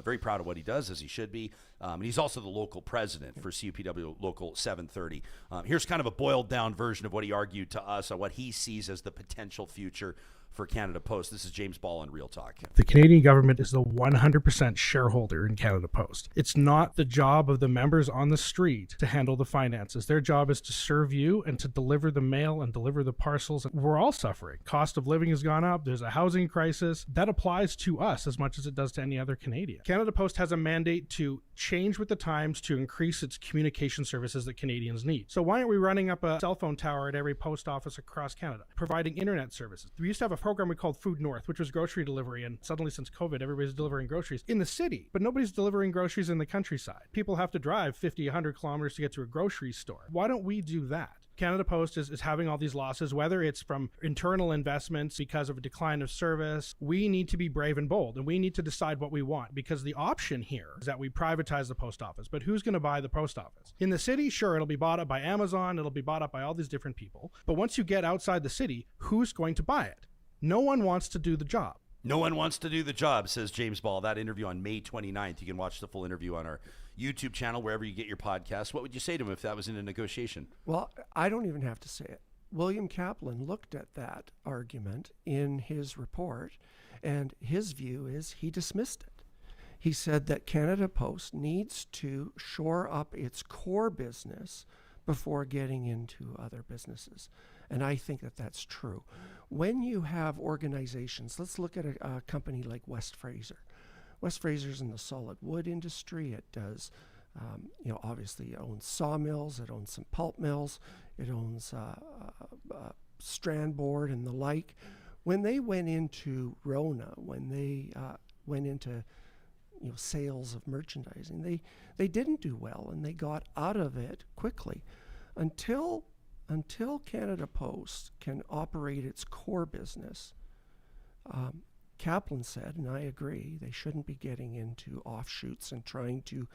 Speaker 3: Very proud of what he does, as he should be. And he's also the local president for CUPW Local 730. Here's kind of a boiled down version of what he argued to us on what he sees as the potential future for Canada Post. This is James Ball on Real Talk.
Speaker 7: The Canadian government is the 100% shareholder in Canada Post. It's not the job of the members on the street to handle the finances. Their job is to serve you and to deliver the mail and deliver the parcels. We're all suffering. Cost of living has gone up. There's a housing crisis. That applies to us as much as it does to any other Canadian. Canada Post has a mandate to change with the times to increase its communication services that Canadians need. So why aren't we running up a cell phone tower at every post office across Canada, providing internet services? We used to have a program we called Food North, which was grocery delivery, and suddenly since COVID, everybody's delivering groceries in the city, but nobody's delivering groceries in the countryside. People have to drive 50, 100 kilometers to get to a grocery store. Why don't we do that? Canada Post is having all these losses, whether it's from internal investments because of a decline of service. We need to be brave and bold, and we need to decide what we want, because the option here is that we privatize the post office. But who's going to buy the post office? In the city, sure, it'll be bought up by Amazon, it'll be bought up by all these different people. But once you get outside the city, who's going to buy it? No one wants to do the job.
Speaker 3: No one wants to do the job, says James Ball. That interview on May 29th. You can watch the full interview on our YouTube channel, wherever you get your podcast. What would you say to him if that was in a negotiation?
Speaker 4: Well, I don't even have to say it. William Kaplan looked at that argument in his report, and his view is he dismissed it. He said that Canada Post needs to shore up its core business before getting into other businesses. And I think that that's true. When you have organizations, let's look at a company like West Fraser. West Fraser's in the solid wood industry. It does, obviously it owns sawmills, it owns some pulp mills, it owns strand board and the like. When they went into Rona, when they went into sales of merchandising, they didn't do well, and they got out of it quickly. Until Canada Post can operate its core business, Kaplan said, and I agree, they shouldn't be getting into offshoots and trying to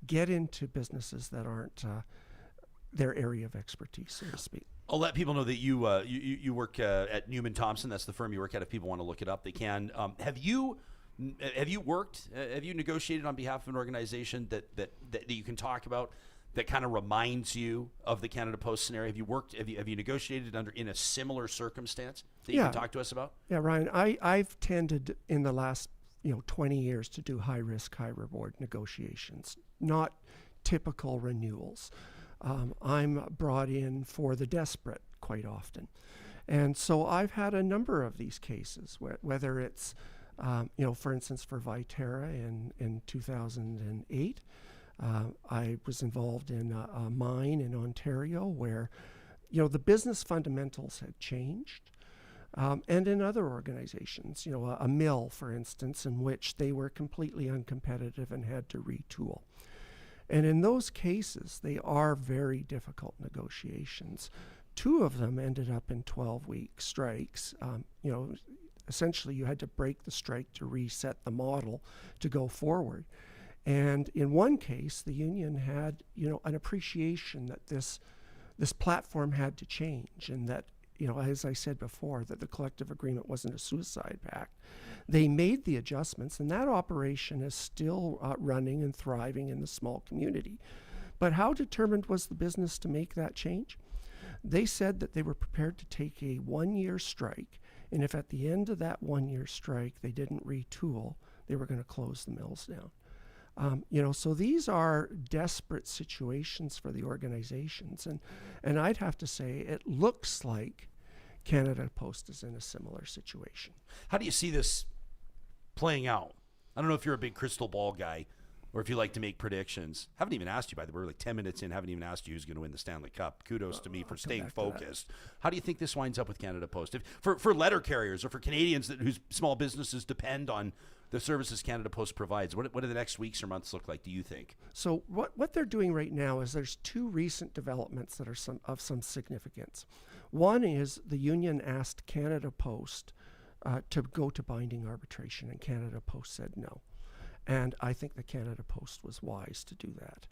Speaker 4: get into businesses that aren't their area of expertise, so to speak.
Speaker 3: I'll let people know that you work at Newman Thompson. That's the firm you work at. If people want to look it up, they can. Have you negotiated on behalf of an organization that you can talk about that kind of reminds you of the Canada Post scenario? Have you negotiated in a similar circumstance that you can talk to us about? Yeah,
Speaker 4: Ryan, I've tended in the last 20 years to do high risk, high reward negotiations, not typical renewals. I'm brought in for the desperate quite often. And so I've had a number of these cases, whether it's, for instance, for Viterra in 2008, I was involved in a mine in Ontario where, the business fundamentals had changed. And in other organizations, a mill, for instance, in which they were completely uncompetitive and had to retool. And in those cases, they are very difficult negotiations. Two of them ended up in 12-week strikes. Essentially, you had to break the strike to reset the model to go forward. And in one case, the union had, an appreciation that this platform had to change, and that, as I said before, that the collective agreement wasn't a suicide pact. They made the adjustments, and that operation is still running and thriving in the small community. But how determined was the business to make that change? They said that they were prepared to take a 1-year strike, and if at the end of that 1-year strike they didn't retool, they were going to close the mills down. So these are desperate situations for the organizations. And I'd have to say it looks like Canada Post is in a similar situation.
Speaker 3: How do you see this playing out? I don't know if you're a big crystal ball guy or if you like to make predictions. Haven't even asked you, by the way. We're like 10 minutes in, haven't even asked you who's going to win the Stanley Cup. Kudos to me for staying focused. How do you think this winds up with Canada Post? For letter carriers or for Canadians whose small businesses depend on the services Canada Post provides, what do the next weeks or months look like, do you think?
Speaker 4: So what they're doing right now is there's two recent developments that are of some significance. One is the union asked Canada Post to go to binding arbitration, and Canada Post said no. And I think the Canada Post was wise to do that.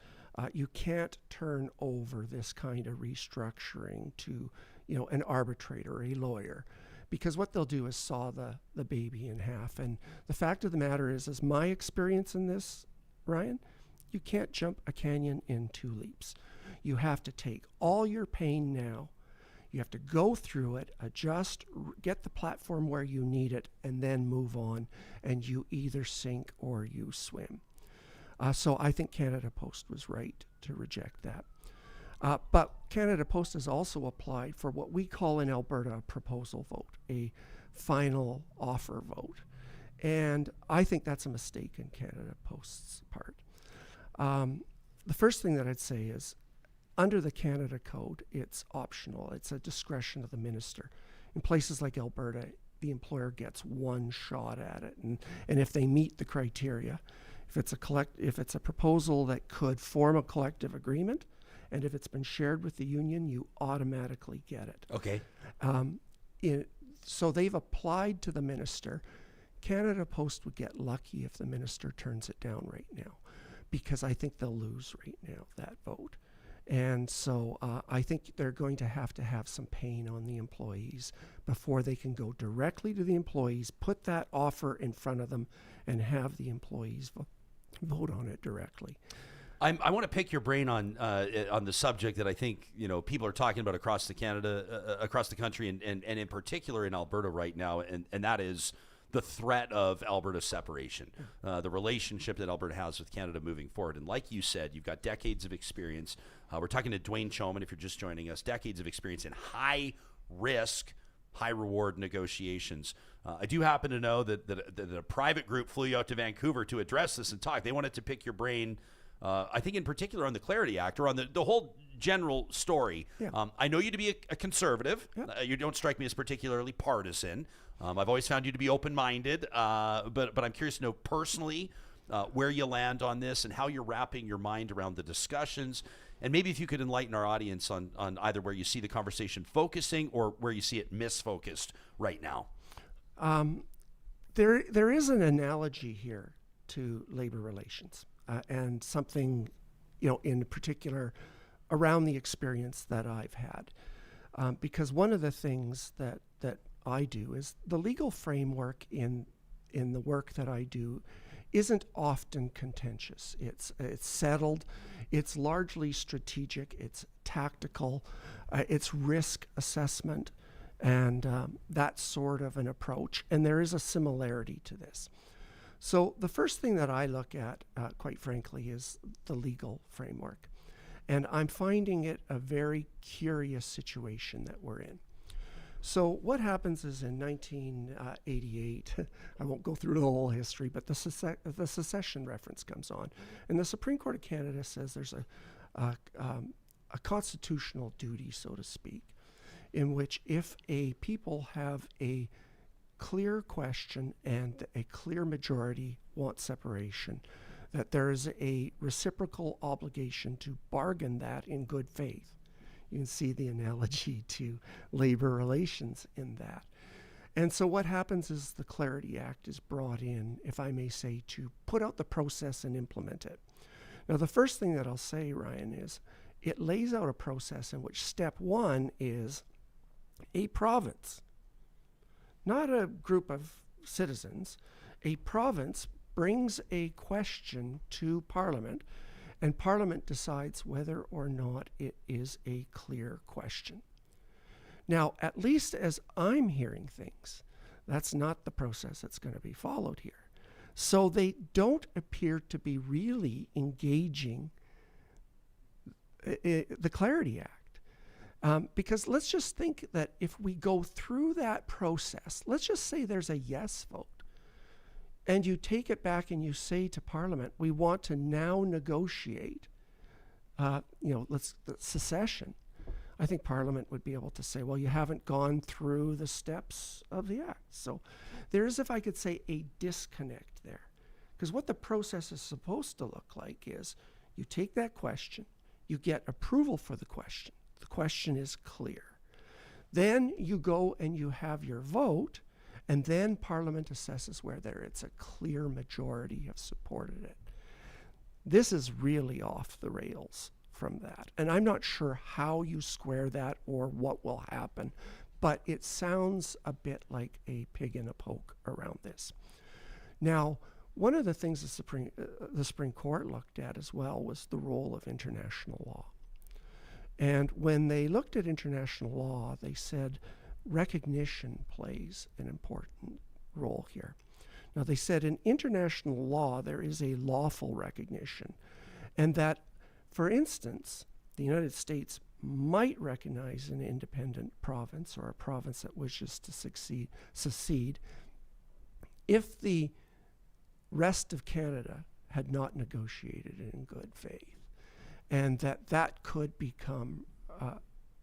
Speaker 4: You can't turn over this kind of restructuring to, an arbitrator, a lawyer,
Speaker 8: because what they'll do is saw the baby in half. And the fact of the matter is my experience in this, Ryan, you can't jump a canyon in 2 leaps. You have to take all your pain now. You have to go through it, adjust, get the platform where you need it, and then move on. And you either sink or you swim. So I think Canada Post was right to reject that. But Canada Post has also applied for what we call in Alberta a proposal vote, a final offer vote. And I think that's a mistake in Canada Post's part. The first thing that I'd say is, under the Canada Code, it's optional. It's a discretion of the minister. In places like Alberta, the employer gets one shot at it. And if they meet the criteria, if it's a proposal that could form a collective agreement, and if it's been shared with the union, you automatically get it.
Speaker 3: Okay.
Speaker 8: So they've applied to the minister. Canada Post would get lucky if the minister turns it down right now, because I think they'll lose right now, that vote. And so I think they're going to have some pain on the employees before they can go directly to the employees, put that offer in front of them, and have the employees vote on it directly.
Speaker 3: I want to pick your brain on the subject that I think people are talking about across the country, and in particular in Alberta right now, and that is the threat of Alberta separation, the relationship that Alberta has with Canada moving forward. And like you said, you've got decades of experience. We're talking to Dwayne Chomyn, if you're just joining us, decades of experience in high risk, high reward negotiations. I do happen to know that a private group flew you out to Vancouver to address this and talk. They wanted to pick your brain, I think in particular on the Clarity Act, or on the whole general story.
Speaker 8: Yeah.
Speaker 3: I know you to be a conservative.
Speaker 8: Yeah.
Speaker 3: You don't strike me as particularly partisan. I've always found you to be open-minded, but I'm curious to know personally where you land on this and how you're wrapping your mind around the discussions. And maybe if you could enlighten our audience on either where you see the conversation focusing or where you see it misfocused right now.
Speaker 8: There is an analogy here to labor relations and something, in particular around the experience that I've had. Because one of the things that I do is the legal framework in the work that I do isn't often contentious. It's settled, it's largely strategic, it's tactical, it's risk assessment, and that sort of an approach. And there is a similarity to this. So the first thing that I look at, quite frankly, is the legal framework. And I'm finding it a very curious situation that we're in. So what happens is in 1988, I won't go through the whole history, but the secession reference comes on. And the Supreme Court of Canada says there's a constitutional duty, so to speak, in which if a people have a clear question and a clear majority want separation, that there is a reciprocal obligation to bargain that in good faith. You can see the analogy to labor relations in that. And so what happens is the Clarity Act is brought in, if I may say, to put out the process and implement it. Now, the first thing that I'll say, Ryan, is it lays out a process in which step one is a province, not a group of citizens. A province brings a question to Parliament, and Parliament decides whether or not it is a clear question. Now, at least as I'm hearing things, that's not the process that's going to be followed here. So they don't appear to be really engaging the Clarity Act. Because let's just think that if we go through that process, let's just say there's a yes vote, and you take it back and you say to Parliament, we want to now negotiate, secession. I think Parliament would be able to say, well, you haven't gone through the steps of the act. So there is, if I could say, a disconnect there. Because what the process is supposed to look like is you take that question, you get approval for the question. The question is clear. Then you go and you have your vote, and then Parliament assesses whether it's a clear majority have supported it. This is really off the rails from that. And I'm not sure how you square that or what will happen. but it sounds a bit like a pig in a poke around this. Now, one of the things the Supreme Court looked at as well was the role of international law. And when they looked at international law, they said recognition plays an important role here. Now, they said in international law, there is a lawful recognition, and that, for instance, the United States might recognize an independent province or a province that wishes to secede if the rest of Canada had not negotiated it in good faith, and that could become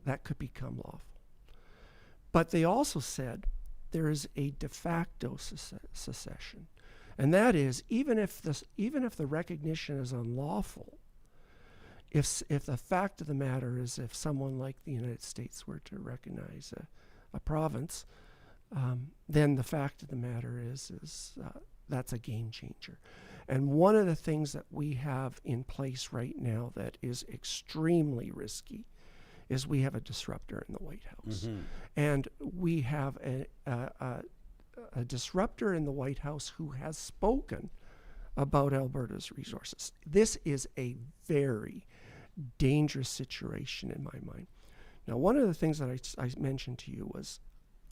Speaker 8: lawful. But they also said there is a de facto secession, and that is even if the recognition is unlawful, if the fact of the matter is if someone like the United States were to recognize a province, then the fact of the matter is that's a game changer. And one of the things that we have in place right now that is extremely risky is we have a disruptor in the White House. Mm-hmm. And we have a disruptor in the White House who has spoken about Alberta's resources. This is a very dangerous situation in my mind. Now, one of the things that I mentioned to you was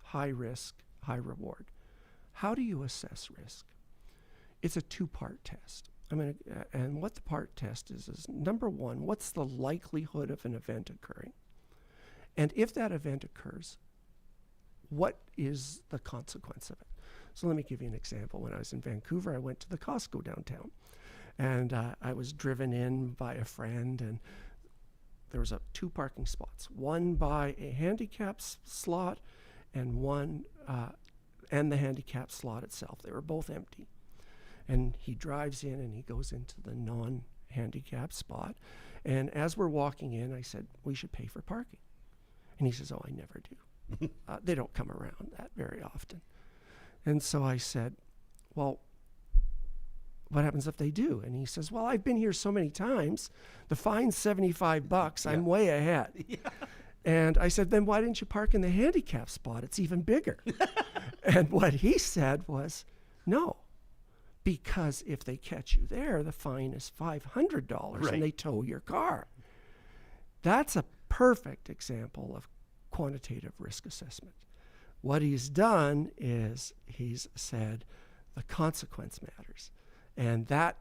Speaker 8: high risk, high reward. How do you assess risk? It's a two-part test. And what the part test is number one, what's the likelihood of an event occurring? And if that event occurs, what is the consequence of it? So let me give you an example. When I was in Vancouver, I went to the Costco downtown, and I was driven in by a friend, and there was two parking spots, one by a handicap slot and one and the handicap slot itself. They were both empty. And he drives in and he goes into the non-handicap spot. And as we're walking in, I said, we should pay for parking. And he says, oh, I never do. They don't come around that very often. And so I said, well, what happens if they do? And he says, well, I've been here so many times. The fine's $75. I'm way ahead. Yeah. And I said, then why didn't you park in the handicap spot? It's even bigger. And what he said was, no. Because if they catch you there, the fine is $500 right. And they tow your car. That's a perfect example of quantitative risk assessment. What he's done is he's said the consequence matters. And that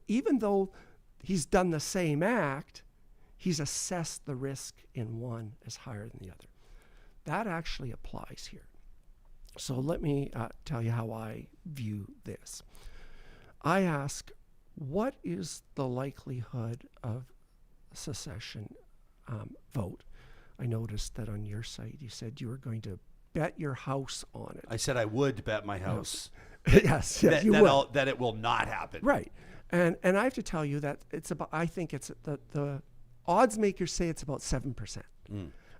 Speaker 8: even though he's done the same act, he's assessed the risk in one as higher than the other. That actually applies here. So let me tell you how I view this. I ask, what is the likelihood of secession vote? I noticed that on your site you said you were going to bet your house on it.
Speaker 3: I said I would bet my house.
Speaker 8: Yes, you would.
Speaker 3: That it will not happen.
Speaker 8: Right. And I have to tell you that I think it's the odds makers say it's about 7%.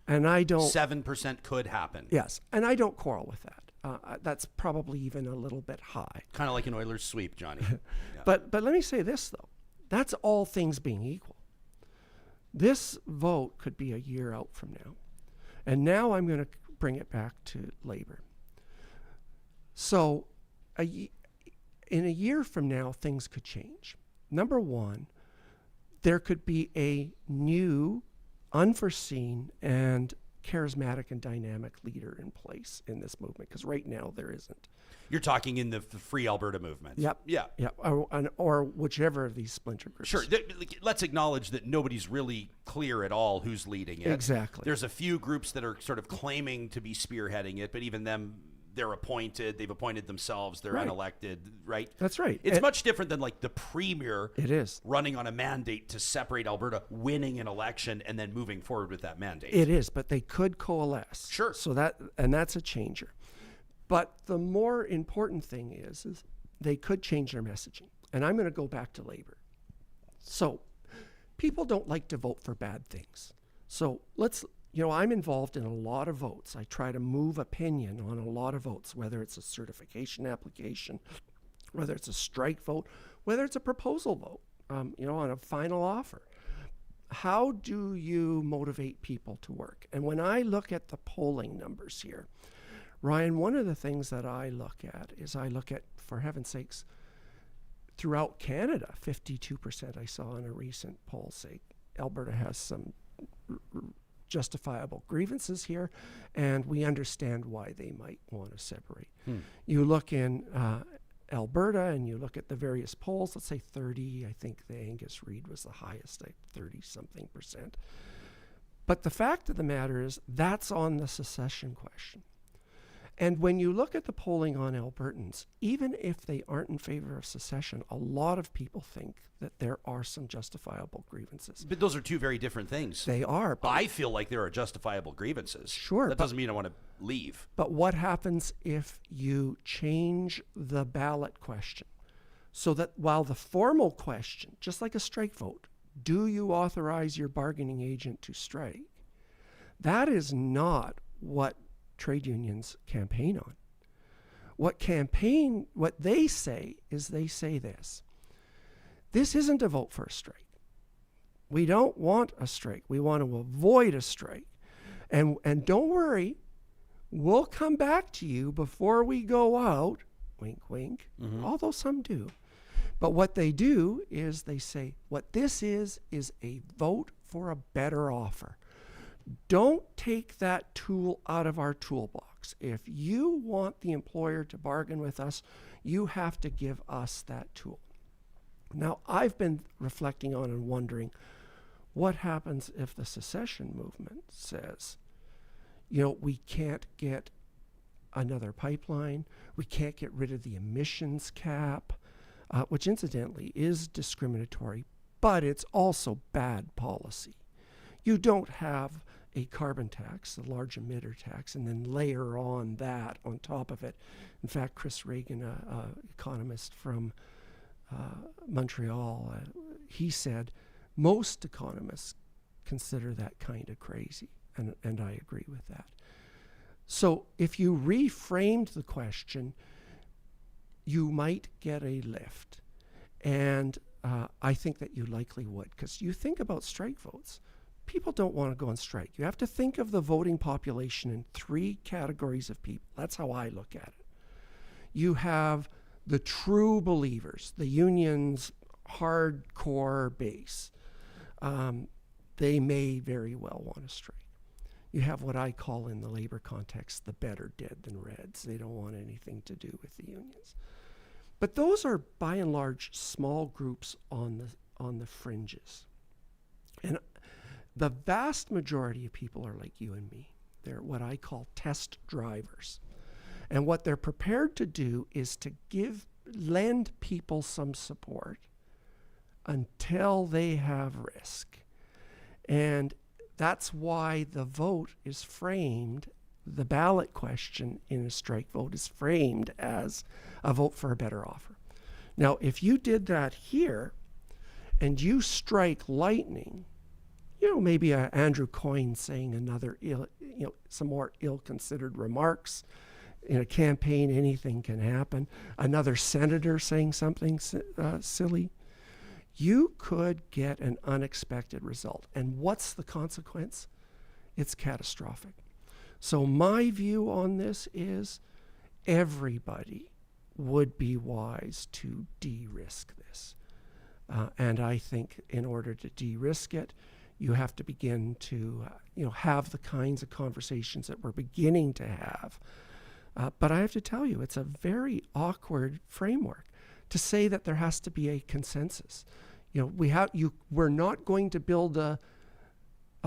Speaker 8: And I don't.
Speaker 3: 7% could happen.
Speaker 8: Yes. And I don't quarrel with that. That's probably even a little bit high.
Speaker 3: Kind of like an Oilers sweep, Johnny. Yeah.
Speaker 8: But let me say this, though. That's all things being equal. This vote could be a year out from now. And now I'm going to bring it back to labor. So in a year from now, things could change. Number one, there could be a new, unforeseen, and charismatic and dynamic leader in place in this movement, because right now there isn't.
Speaker 3: You're talking in the Free Alberta movement.
Speaker 8: Yep.
Speaker 3: Yeah.
Speaker 8: Yep. Or whichever of these splinter groups.
Speaker 3: Sure. Let's acknowledge that nobody's really clear at all who's leading it.
Speaker 8: Exactly.
Speaker 3: There's a few groups that are sort of claiming to be spearheading it, but even them, they've appointed themselves, they're unelected, right?
Speaker 8: That's right.
Speaker 3: It's much different than like the premier running on a mandate to separate Alberta, winning an election, and then moving forward with that mandate.
Speaker 8: It is, but they could coalesce.
Speaker 3: Sure.
Speaker 8: So that's a changer. But the more important thing is they could change their messaging. And I'm going to go back to labor. So people don't like to vote for bad things. So I'm involved in a lot of votes. I try to move opinion on a lot of votes, whether it's a certification application, whether it's a strike vote, whether it's a proposal vote, on a final offer. how do you motivate people to work? And when I look at the polling numbers here, Ryan, one of the things that I look at is for heaven's sakes, throughout Canada, 52% I saw in a recent poll say Alberta has some justifiable grievances here, and we understand why they might want to separate. You look in Alberta and you look at the various polls, let's say 30, I think the Angus Reid was the highest, like 30-something%. But the fact of the matter is that's on the secession question. And when you look at the polling on Albertans, even if they aren't in favor of secession, a lot of people think that there are some justifiable grievances.
Speaker 3: But those are two very different things.
Speaker 8: They are. But
Speaker 3: I feel like there are justifiable grievances.
Speaker 8: Sure.
Speaker 3: That doesn't mean I want to leave.
Speaker 8: But what happens if you change the ballot question so that while the formal question, just like a strike vote, do you authorize your bargaining agent to strike? That is not what trade unions campaign on. What they say is they say this. This isn't a vote for a strike. We don't want a strike. We want to avoid a strike. And don't worry, we'll come back to you before we go out, wink, wink, although some do. But what they do is they say, what this is a vote for a better offer. Don't take that tool out of our toolbox. If you want the employer to bargain with us, you have to give us that tool. Now, I've been reflecting on and wondering what happens if the secession movement says, we can't get another pipeline, we can't get rid of the emissions cap, which incidentally is discriminatory, but it's also bad policy. You don't have a carbon tax, a large emitter tax, and then layer on that on top of it. In fact, Chris Reagan, an economist from Montreal, he said most economists consider that kind of crazy, and I agree with that. So if you reframed the question, you might get a lift. And I think that you likely would, because you think about strike votes. People don't want to go on strike. You have to think of the voting population in three categories of people. That's how I look at it. You have the true believers, the union's hardcore base. They may very well want to strike. You have what I call in the labor context the better dead than reds. They don't want anything to do with the unions. But those are by and large small groups on the fringes. And the vast majority of people are like you and me. They're what I call test drivers. And what they're prepared to do is to lend people some support until they have risk. And that's why the vote is framed, the ballot question in a strike vote is framed as a vote for a better offer. Now, if you did that here and you strike lightning, maybe Andrew Coyne saying another some more ill-considered remarks. In a campaign, anything can happen. Another senator saying something silly. You could get an unexpected result. And what's the consequence? It's catastrophic. So my view on this is everybody would be wise to de-risk this. And I think in order to de-risk it, you have to begin to have the kinds of conversations that we're beginning to have. But I have to tell you, it's a very awkward framework to say that there has to be a consensus. We're not going to build a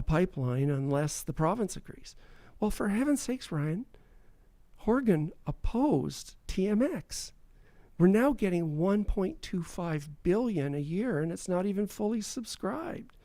Speaker 8: pipeline unless the province agrees. Well, for heaven's sakes, Ryan, Horgan opposed TMX. We're now getting $1.25 billion a year, and it's not even fully subscribed.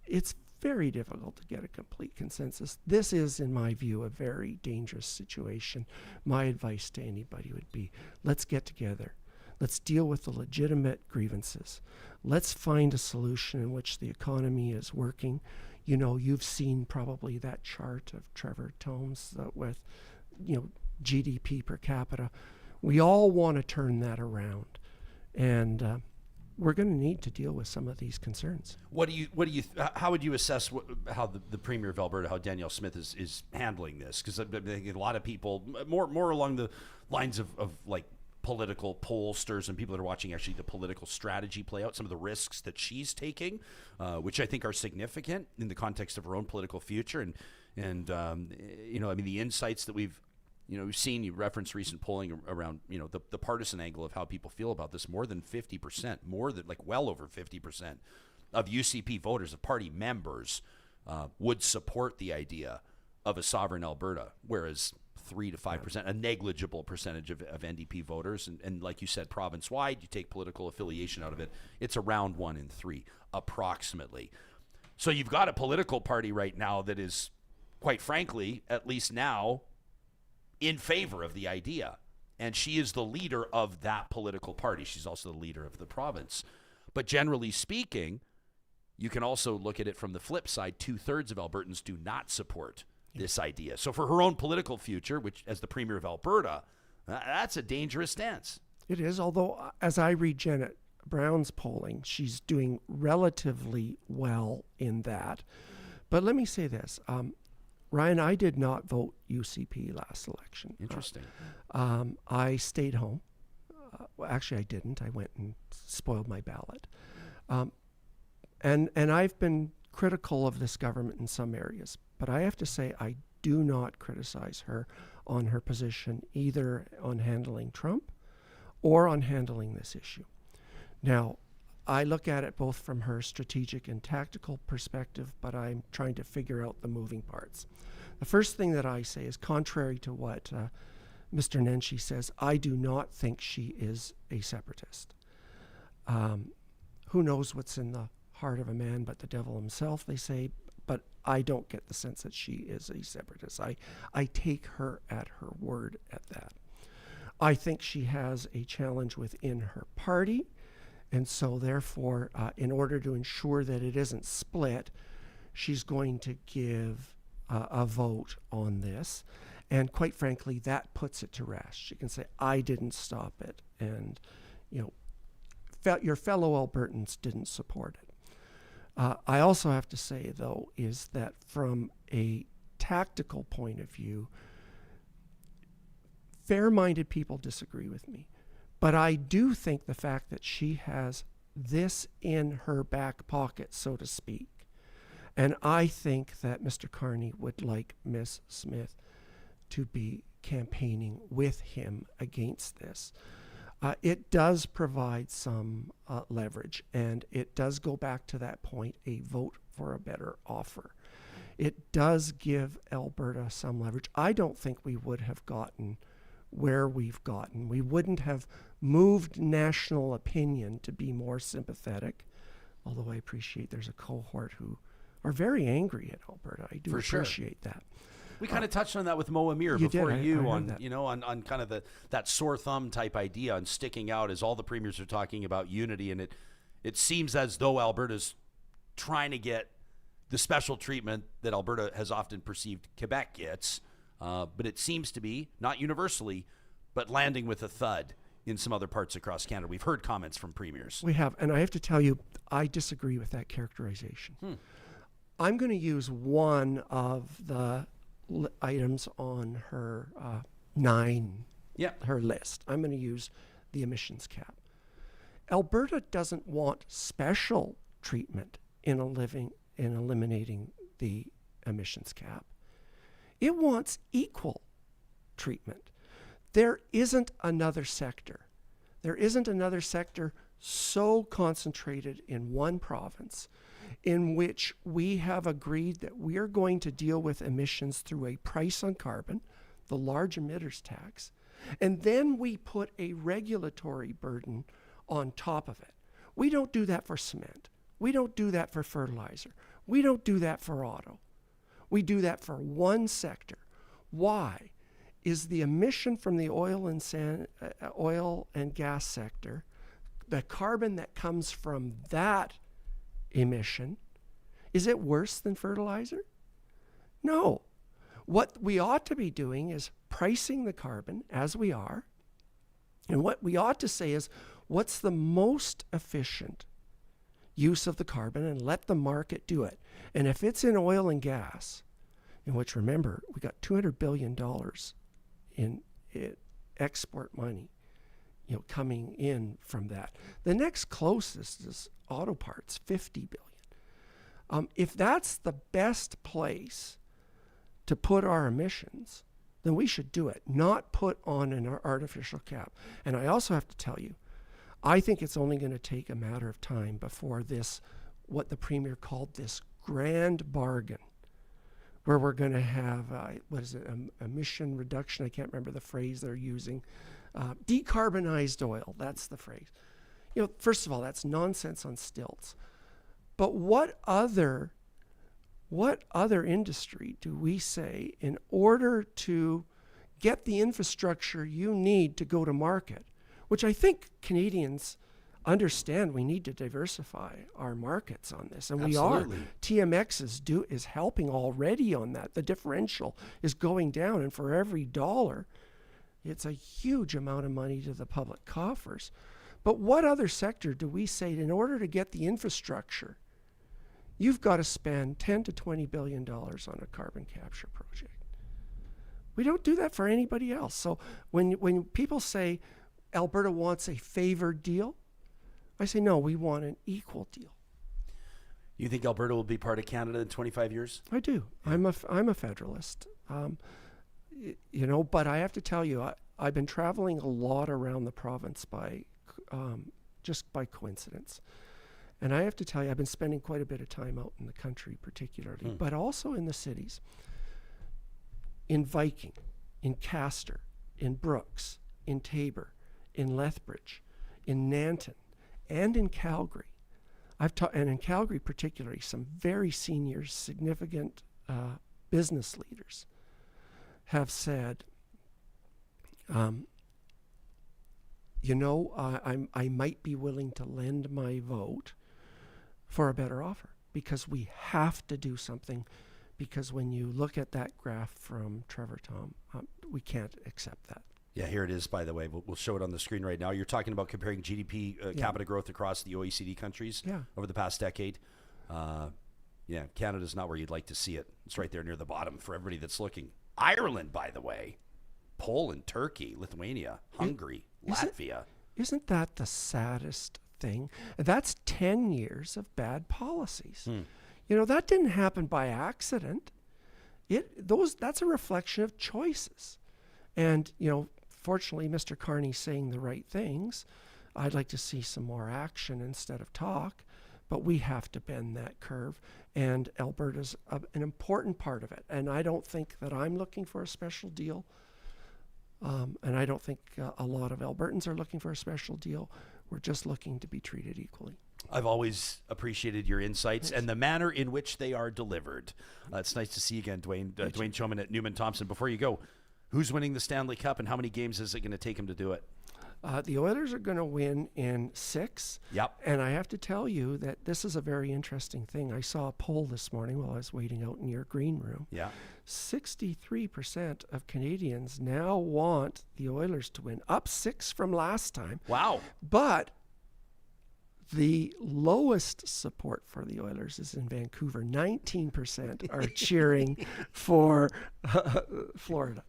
Speaker 8: It's very difficult to get a complete consensus. This is, in my view, a very dangerous situation. My advice to anybody would be, let's get together. Let's deal with the legitimate grievances. Let's find a solution in which the economy is working. You've seen probably that chart of Trevor Tomes with, GDP per capita. We all want to turn that around. And we're going to need to deal with some of these concerns.
Speaker 3: How would you assess how the Premier of Alberta, how Danielle Smith is handling this? Because I think a lot of people, more along the lines of like political pollsters and people that are watching actually the political strategy play out, some of the risks that she's taking, which I think are significant in the context of her own political future. And the insights that we've seen, you referenced recent polling around, the partisan angle of how people feel about this. More than 50%, well over 50% of UCP voters, of party members, would support the idea of a sovereign Alberta, whereas 3 to 5%, a negligible percentage of NDP voters. And like you said, province-wide, you take political affiliation out of it, it's around 1 in 3, approximately. So you've got a political party right now that is, quite frankly, at least now, in favor of the idea. And she is the leader of that political party. She's also the leader of the province. But generally speaking, you can also look at it from the flip side. 2/3 of Albertans do not support this idea. So for her own political future, which as the Premier of Alberta, that's a dangerous stance.
Speaker 8: It is, although as I read Janet Brown's polling, she's doing relatively well in that. But let me say this. Ryan, I did not vote UCP last election.
Speaker 3: Interesting.
Speaker 8: I stayed home. Actually, I didn't. I went and spoiled my ballot. And I've been critical of this government in some areas, but I have to say I do not criticize her on her position either on handling Trump or on handling this issue. Now, I look at it both from her strategic and tactical perspective, but I'm trying to figure out the moving parts. The first thing that I say is, contrary to what Mr. Nenshi says, I do not think she is a separatist. Who knows what's in the heart of a man but the devil himself, they say, but I don't get the sense that she is a separatist. I take her at her word at that. I think she has a challenge within her party, and so therefore, in order to ensure that it isn't split, she's going to give a vote on this. And quite frankly, that puts it to rest. She can say, I didn't stop it, and your fellow Albertans didn't support it. I also have to say, though, is that from a tactical point of view, fair-minded people disagree with me. But I do think the fact that she has this in her back pocket, so to speak, and I think that Mr. Carney would like Ms. Smith to be campaigning with him against this. It does provide some leverage, and it does go back to that point, a vote for a better offer. It does give Alberta some leverage. I don't think we would have gotten where we've gotten. We wouldn't have moved national opinion to be more sympathetic, although I appreciate there's a cohort who are very angry at Alberta. I do appreciate that.
Speaker 3: We kind of touched on that with Mo Amir before on kind of that sore thumb type idea on sticking out as all the premiers are talking about unity, and it seems as though Alberta's trying to get the special treatment that Alberta has often perceived Quebec gets, but it seems to be, not universally, but landing with a thud in some other parts across Canada. We've heard comments from premiers.
Speaker 8: We have, and I have to tell you, I disagree with that characterization. I'm going to use one of the items on her her list. I'm going to use the emissions cap. Alberta doesn't want special treatment in eliminating the emissions cap. It wants equal treatment. There isn't another sector. There isn't another sector so concentrated in one province in which we have agreed that we are going to deal with emissions through a price on carbon, the large emitters tax, and then we put a regulatory burden on top of it. We don't do that for cement. We don't do that for fertilizer. We don't do that for auto. We do that for one sector. Why? Is the emission from the oil and gas sector, the carbon that comes from that emission, is it worse than fertilizer? No. What we ought to be doing is pricing the carbon as we are. And what we ought to say is, what's the most efficient use of the carbon, and let the market do it. And if it's in oil and gas, in which, remember, we got $200 billion in export money, coming in from that. The next closest is auto parts, $50 billion. If that's the best place to put our emissions, then we should do it, not put on an artificial cap. And I also have to tell you, I think it's only going to take a matter of time before this, what the Premier called this grand bargain, where we're going to have, emission reduction, I can't remember the phrase they're using, decarbonized oil, that's the phrase. First of all, that's nonsense on stilts. But what other industry do we say, in order to get the infrastructure you need to go to market, which I think Canadians understand, we need to diversify our markets on this, and
Speaker 3: Absolutely.
Speaker 8: we are. TMX is helping already on that. The differential is going down, and for every dollar, it's a huge amount of money to the public coffers. But what other sector do we say, in order to get the infrastructure, you've got to spend $10 to $20 billion on a carbon capture project? We don't do that for anybody else. So when people say Alberta wants a favored deal, I say, no, we want an equal deal.
Speaker 3: You think Alberta will be part of Canada in 25 years?
Speaker 8: I do. I'm a federalist. But I have to tell you, I've been traveling a lot around the province just by coincidence. And I have to tell you, I've been spending quite a bit of time out in the country particularly, but also in the cities. In Viking, in Castor, in Brooks, in Tabor, in Lethbridge, in Nanton, and in Calgary. And in Calgary particularly, some very senior, significant business leaders have said, I might be willing to lend my vote for a better offer, because we have to do something, because when you look at that graph from Trevor Tom, we can't accept that.
Speaker 3: Yeah, here it is, by the way. We'll show it on the screen right now. You're talking about comparing GDP capita growth across the OECD countries over the past decade. Canada's not where you'd like to see it. It's right there near the bottom for everybody that's looking. Ireland, by the way, Poland, Turkey, Lithuania, Hungary, Latvia.
Speaker 8: Isn't that the saddest thing? That's 10 years of bad policies. That didn't happen by accident. That's a reflection of choices. And, fortunately, Mr. Carney's saying the right things. I'd like to see some more action instead of talk, but we have to bend that curve, and Alberta's an important part of it. And I don't think that I'm looking for a special deal, and I don't think a lot of Albertans are looking for a special deal. We're just looking to be treated equally.
Speaker 3: I've always appreciated your insights and the manner in which they are delivered. It's nice to see you again, Dwayne. Dwayne Chomyn at Newman Thompson. Before you go, who's winning the Stanley Cup, and how many games is it going to take him to do it?
Speaker 8: The Oilers are going to win in 6.
Speaker 3: Yep.
Speaker 8: And I have to tell you that this is a very interesting thing. I saw a poll this morning while I was waiting out in your green room.
Speaker 3: Yeah.
Speaker 8: 63% of Canadians now want the Oilers to win, up 6 from last time.
Speaker 3: Wow.
Speaker 8: But the lowest support for the Oilers is in Vancouver. 19% are cheering for Florida.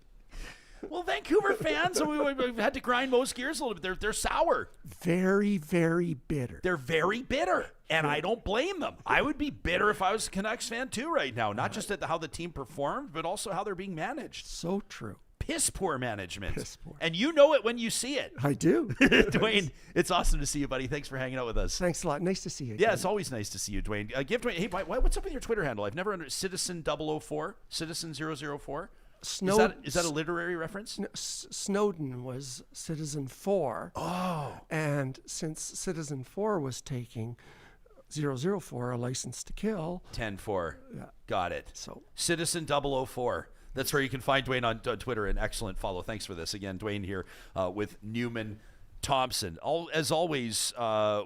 Speaker 3: Well, Vancouver fans, we've had to grind most gears a little bit. They're sour.
Speaker 8: Very, very bitter.
Speaker 3: They're very bitter, and I don't blame them. I would be bitter if I was a Canucks fan too right now, not just at how the team performed, but also how they're being managed.
Speaker 8: So true.
Speaker 3: Piss poor management.
Speaker 8: Piss poor.
Speaker 3: And you know it when you see it.
Speaker 8: I do.
Speaker 3: Dwayne, it's awesome to see you, buddy. Thanks for hanging out with us.
Speaker 8: Thanks a lot. Nice to see you.
Speaker 3: Yeah, it's always nice to see you, Dwayne. Give Dwayne, hey, what's up with your Twitter handle? I've never understood. Citizen 004, Citizen 004. Is that a literary reference?
Speaker 8: Snowden was Citizen 4.
Speaker 3: Oh.
Speaker 8: And since Citizen 4 was taking 004, a license to kill.
Speaker 3: 10-4.
Speaker 8: Yeah.
Speaker 3: Got it.
Speaker 8: So
Speaker 3: Citizen 004. That's where you can find Dwayne on Twitter. An excellent follow. Thanks for this. Again, Dwayne here with Newman Thompson. As always,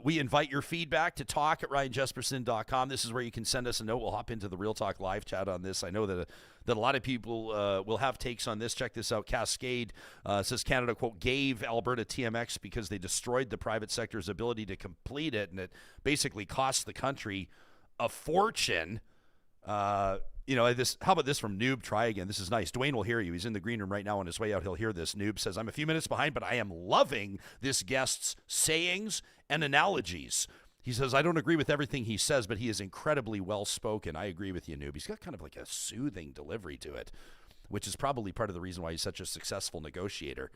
Speaker 3: we invite your feedback to talk@ryanjespersen.com. This is where you can send us a note. We'll hop into the Real Talk live chat on this. I know that a lot of people will have takes on this. Check this out. Cascade says Canada, quote, gave Alberta TMX because they destroyed the private sector's ability to complete it, and it basically cost the country a fortune. How about this from Noob? Try again. This is nice. Dwayne will hear you. He's in the green room right now on his way out. He'll hear this. Noob says, I'm a few minutes behind, but I am loving this guest's sayings and analogies. He says, I don't agree with everything he says, but he is incredibly well-spoken. I agree with you, Noob. He's got kind of like a soothing delivery to it, which is probably part of the reason why he's such a successful negotiator.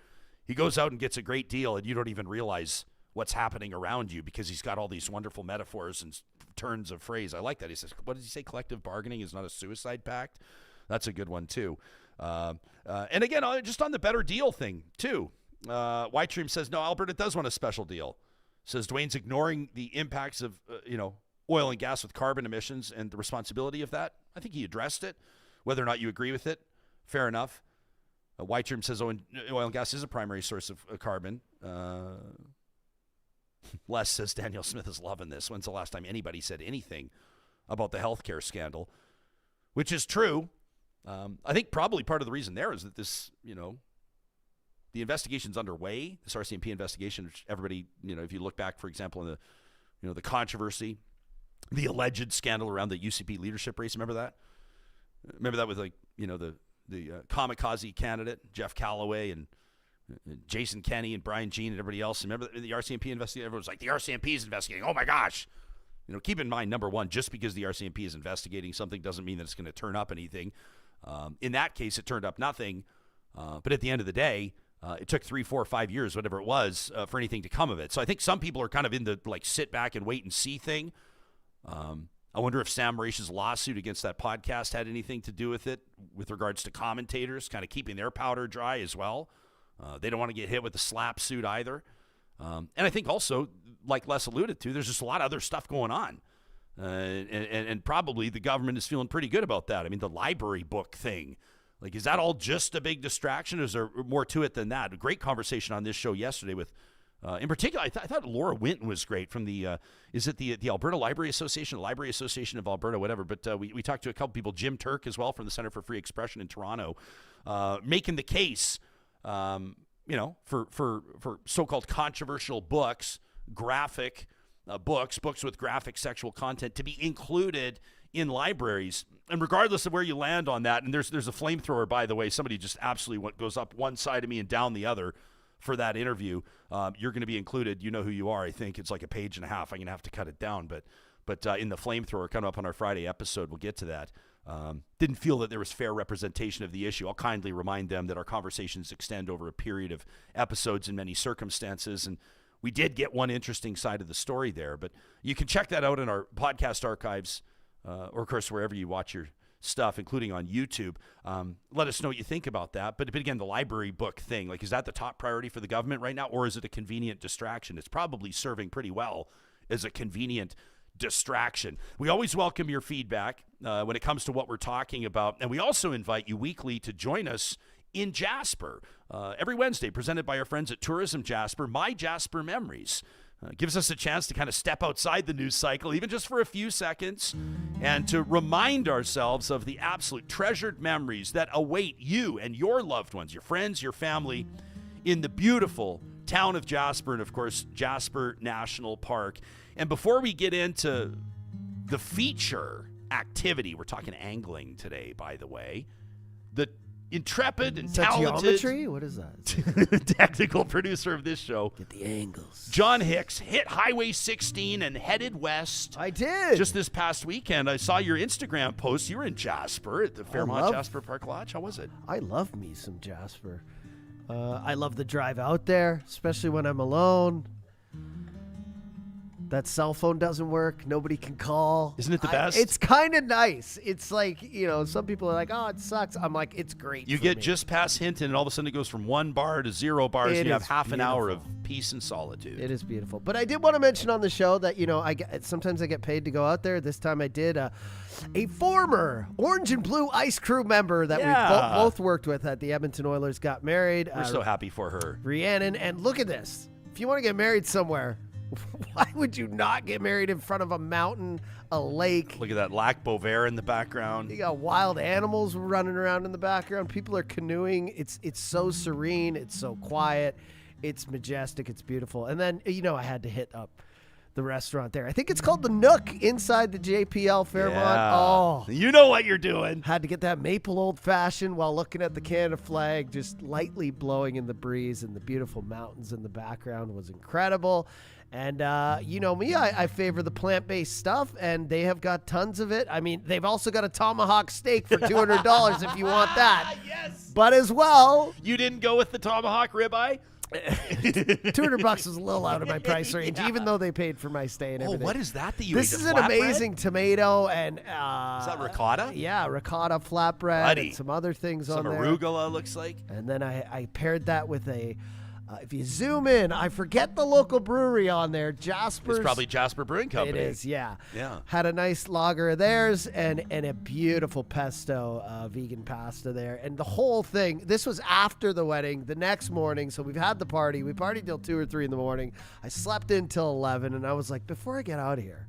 Speaker 3: He goes out and gets a great deal, and you don't even realize what's happening around you because he's got all these wonderful metaphors and turns of phrase. I like that. He says, what does he say? Collective bargaining is not a suicide pact. That's a good one, too. And again, just on the better deal thing, too. White says, no, Alberta does want a special deal. Says Dwayne's ignoring the impacts of, oil and gas with carbon emissions and the responsibility of that. I think he addressed it. Whether or not you agree with it, fair enough. White says, oil and gas is a primary source of carbon. Les says Daniel Smith is loving this. When's the last time anybody said anything about the healthcare scandal? Which is true. I think probably part of the reason there is that this, the investigation's underway, this RCMP investigation, which everybody, if you look back, for example, in the controversy, the alleged scandal around the UCP leadership race. Remember that? Remember that with the kamikaze candidate, Jeff Callaway, and Jason Kenney and Brian Jean and everybody else. Remember the RCMP investigation? Everyone was like, the RCMP is investigating. Oh, my gosh. Keep in mind, number one, just because the RCMP is investigating something doesn't mean that it's going to turn up anything. In that case, it turned up nothing. But at the end of the day, it took 3, 4, 5 years, whatever it was, for anything to come of it. So I think some people are kind of in the sit back and wait and see thing. I wonder if Sam Raich's lawsuit against that podcast had anything to do with it with regards to commentators kind of keeping their powder dry as well. They don't want to get hit with the slap suit either. And I think also, like Les alluded to, there's just a lot of other stuff going on. And probably the government is feeling pretty good about that. I mean, the library book thing, is that all just a big distraction? Or is there more to it than that? A great conversation on this show yesterday with, in particular, I thought Laura Winton was great from the Alberta Library Association, the Library Association of Alberta, whatever. But we talked to a couple people, Jim Turk as well from the Center for Free Expression in Toronto, making the case, for so-called controversial books, graphic books with graphic sexual content to be included in libraries. And regardless of where you land on that, and there's a flamethrower, by the way, somebody just absolutely goes up one side of me and down the other for that interview. You're going to be included. You know who you are. I think it's like a page and a half. I'm going to have to cut it down. But in the flamethrower coming up on our Friday episode, we'll get to that. Didn't feel that there was fair representation of the issue. I'll kindly remind them that our conversations extend over a period of episodes in many circumstances, and we did get one interesting side of the story there. But you can check that out in our podcast archives, or, of course, wherever you watch your stuff, including on YouTube. Let us know what you think about that. But again, the library book thing, is that the top priority for the government right now, or is it a convenient distraction? It's probably serving pretty well as a convenient distraction. We always welcome your feedback when it comes to what we're talking about. And we also invite you weekly to join us in Jasper every Wednesday, presented by our friends at Tourism Jasper, MyJasper Memories. Gives us a chance to kind of step outside the news cycle, even just for a few seconds, and to remind ourselves of the absolute treasured memories that await you and your loved ones, your friends, your family, in the beautiful town of Jasper and, of course, Jasper National Park. And before we get into the feature activity, we're talking angling today, by the way, the intrepid and talented
Speaker 4: geometry? What is that?
Speaker 3: technical producer of this show,
Speaker 4: get the angles.
Speaker 3: John Hicks hit Highway 16 and headed west.
Speaker 4: I did.
Speaker 3: Just this past weekend. I saw your Instagram post. You were in Jasper at the Fairmont Jasper Park Lodge. How was it?
Speaker 4: I love me some Jasper. I love the drive out there, especially when I'm alone. That cell phone doesn't work. Nobody can call.
Speaker 3: Isn't it the best?
Speaker 4: It's kind of nice. It's like, some people are like, oh, it sucks. I'm like, it's great.
Speaker 3: You get just past Hinton, and all of a sudden it goes from 1 bar to 0 bars, and you have half an hour of peace and solitude.
Speaker 4: It is beautiful. But I did want to mention on the show that, sometimes I get paid to go out there. This time I did. A former Orange and Blue Ice Crew member that we both worked with at the Edmonton Oilers got married.
Speaker 3: We're so happy for her.
Speaker 4: Rhiannon. And look at this. if you want to get married somewhere, why would you not get married in front of a mountain, a lake?
Speaker 3: Look at that Lac Beauvert in the background.
Speaker 4: You got wild animals running around in the background. People are canoeing. It's so serene. It's so quiet. It's majestic. It's beautiful. And then, I had to hit up the restaurant there. I think it's called the Nook inside the JPL Fairmont.
Speaker 3: Yeah.
Speaker 4: Oh,
Speaker 3: you know what you're doing.
Speaker 4: had to get that maple old fashioned while looking at the Canada flag just lightly blowing in the breeze, and the beautiful mountains in the background was incredible. And you know me, I favor the plant-based stuff, and they have got tons of it. I mean, they've also got a tomahawk steak for $200 if you want that.
Speaker 3: Yes.
Speaker 4: But as well,
Speaker 3: You didn't go with the tomahawk ribeye?
Speaker 4: $200 is a little out of my price range, even though they paid for my stay and everything.
Speaker 3: What is that you
Speaker 4: This
Speaker 3: ate?
Speaker 4: is an amazing tomato and
Speaker 3: Is that ricotta?
Speaker 4: Yeah, ricotta flatbread
Speaker 3: Buddy.
Speaker 4: and some other things
Speaker 3: Some
Speaker 4: on there.
Speaker 3: arugula looks like.
Speaker 4: And then I paired that with a. If you zoom in, I forget the local brewery on there. Jasper's.
Speaker 3: It's probably Jasper Brewing Company.
Speaker 4: It is, yeah.
Speaker 3: Yeah.
Speaker 4: Had a nice lager of theirs and a beautiful pesto vegan pasta there. And the whole thing, this was after the wedding, the next morning. So we've had the party. We partied till 2 or 3 in the morning. I slept in till 11, and I was like, before I get out of here,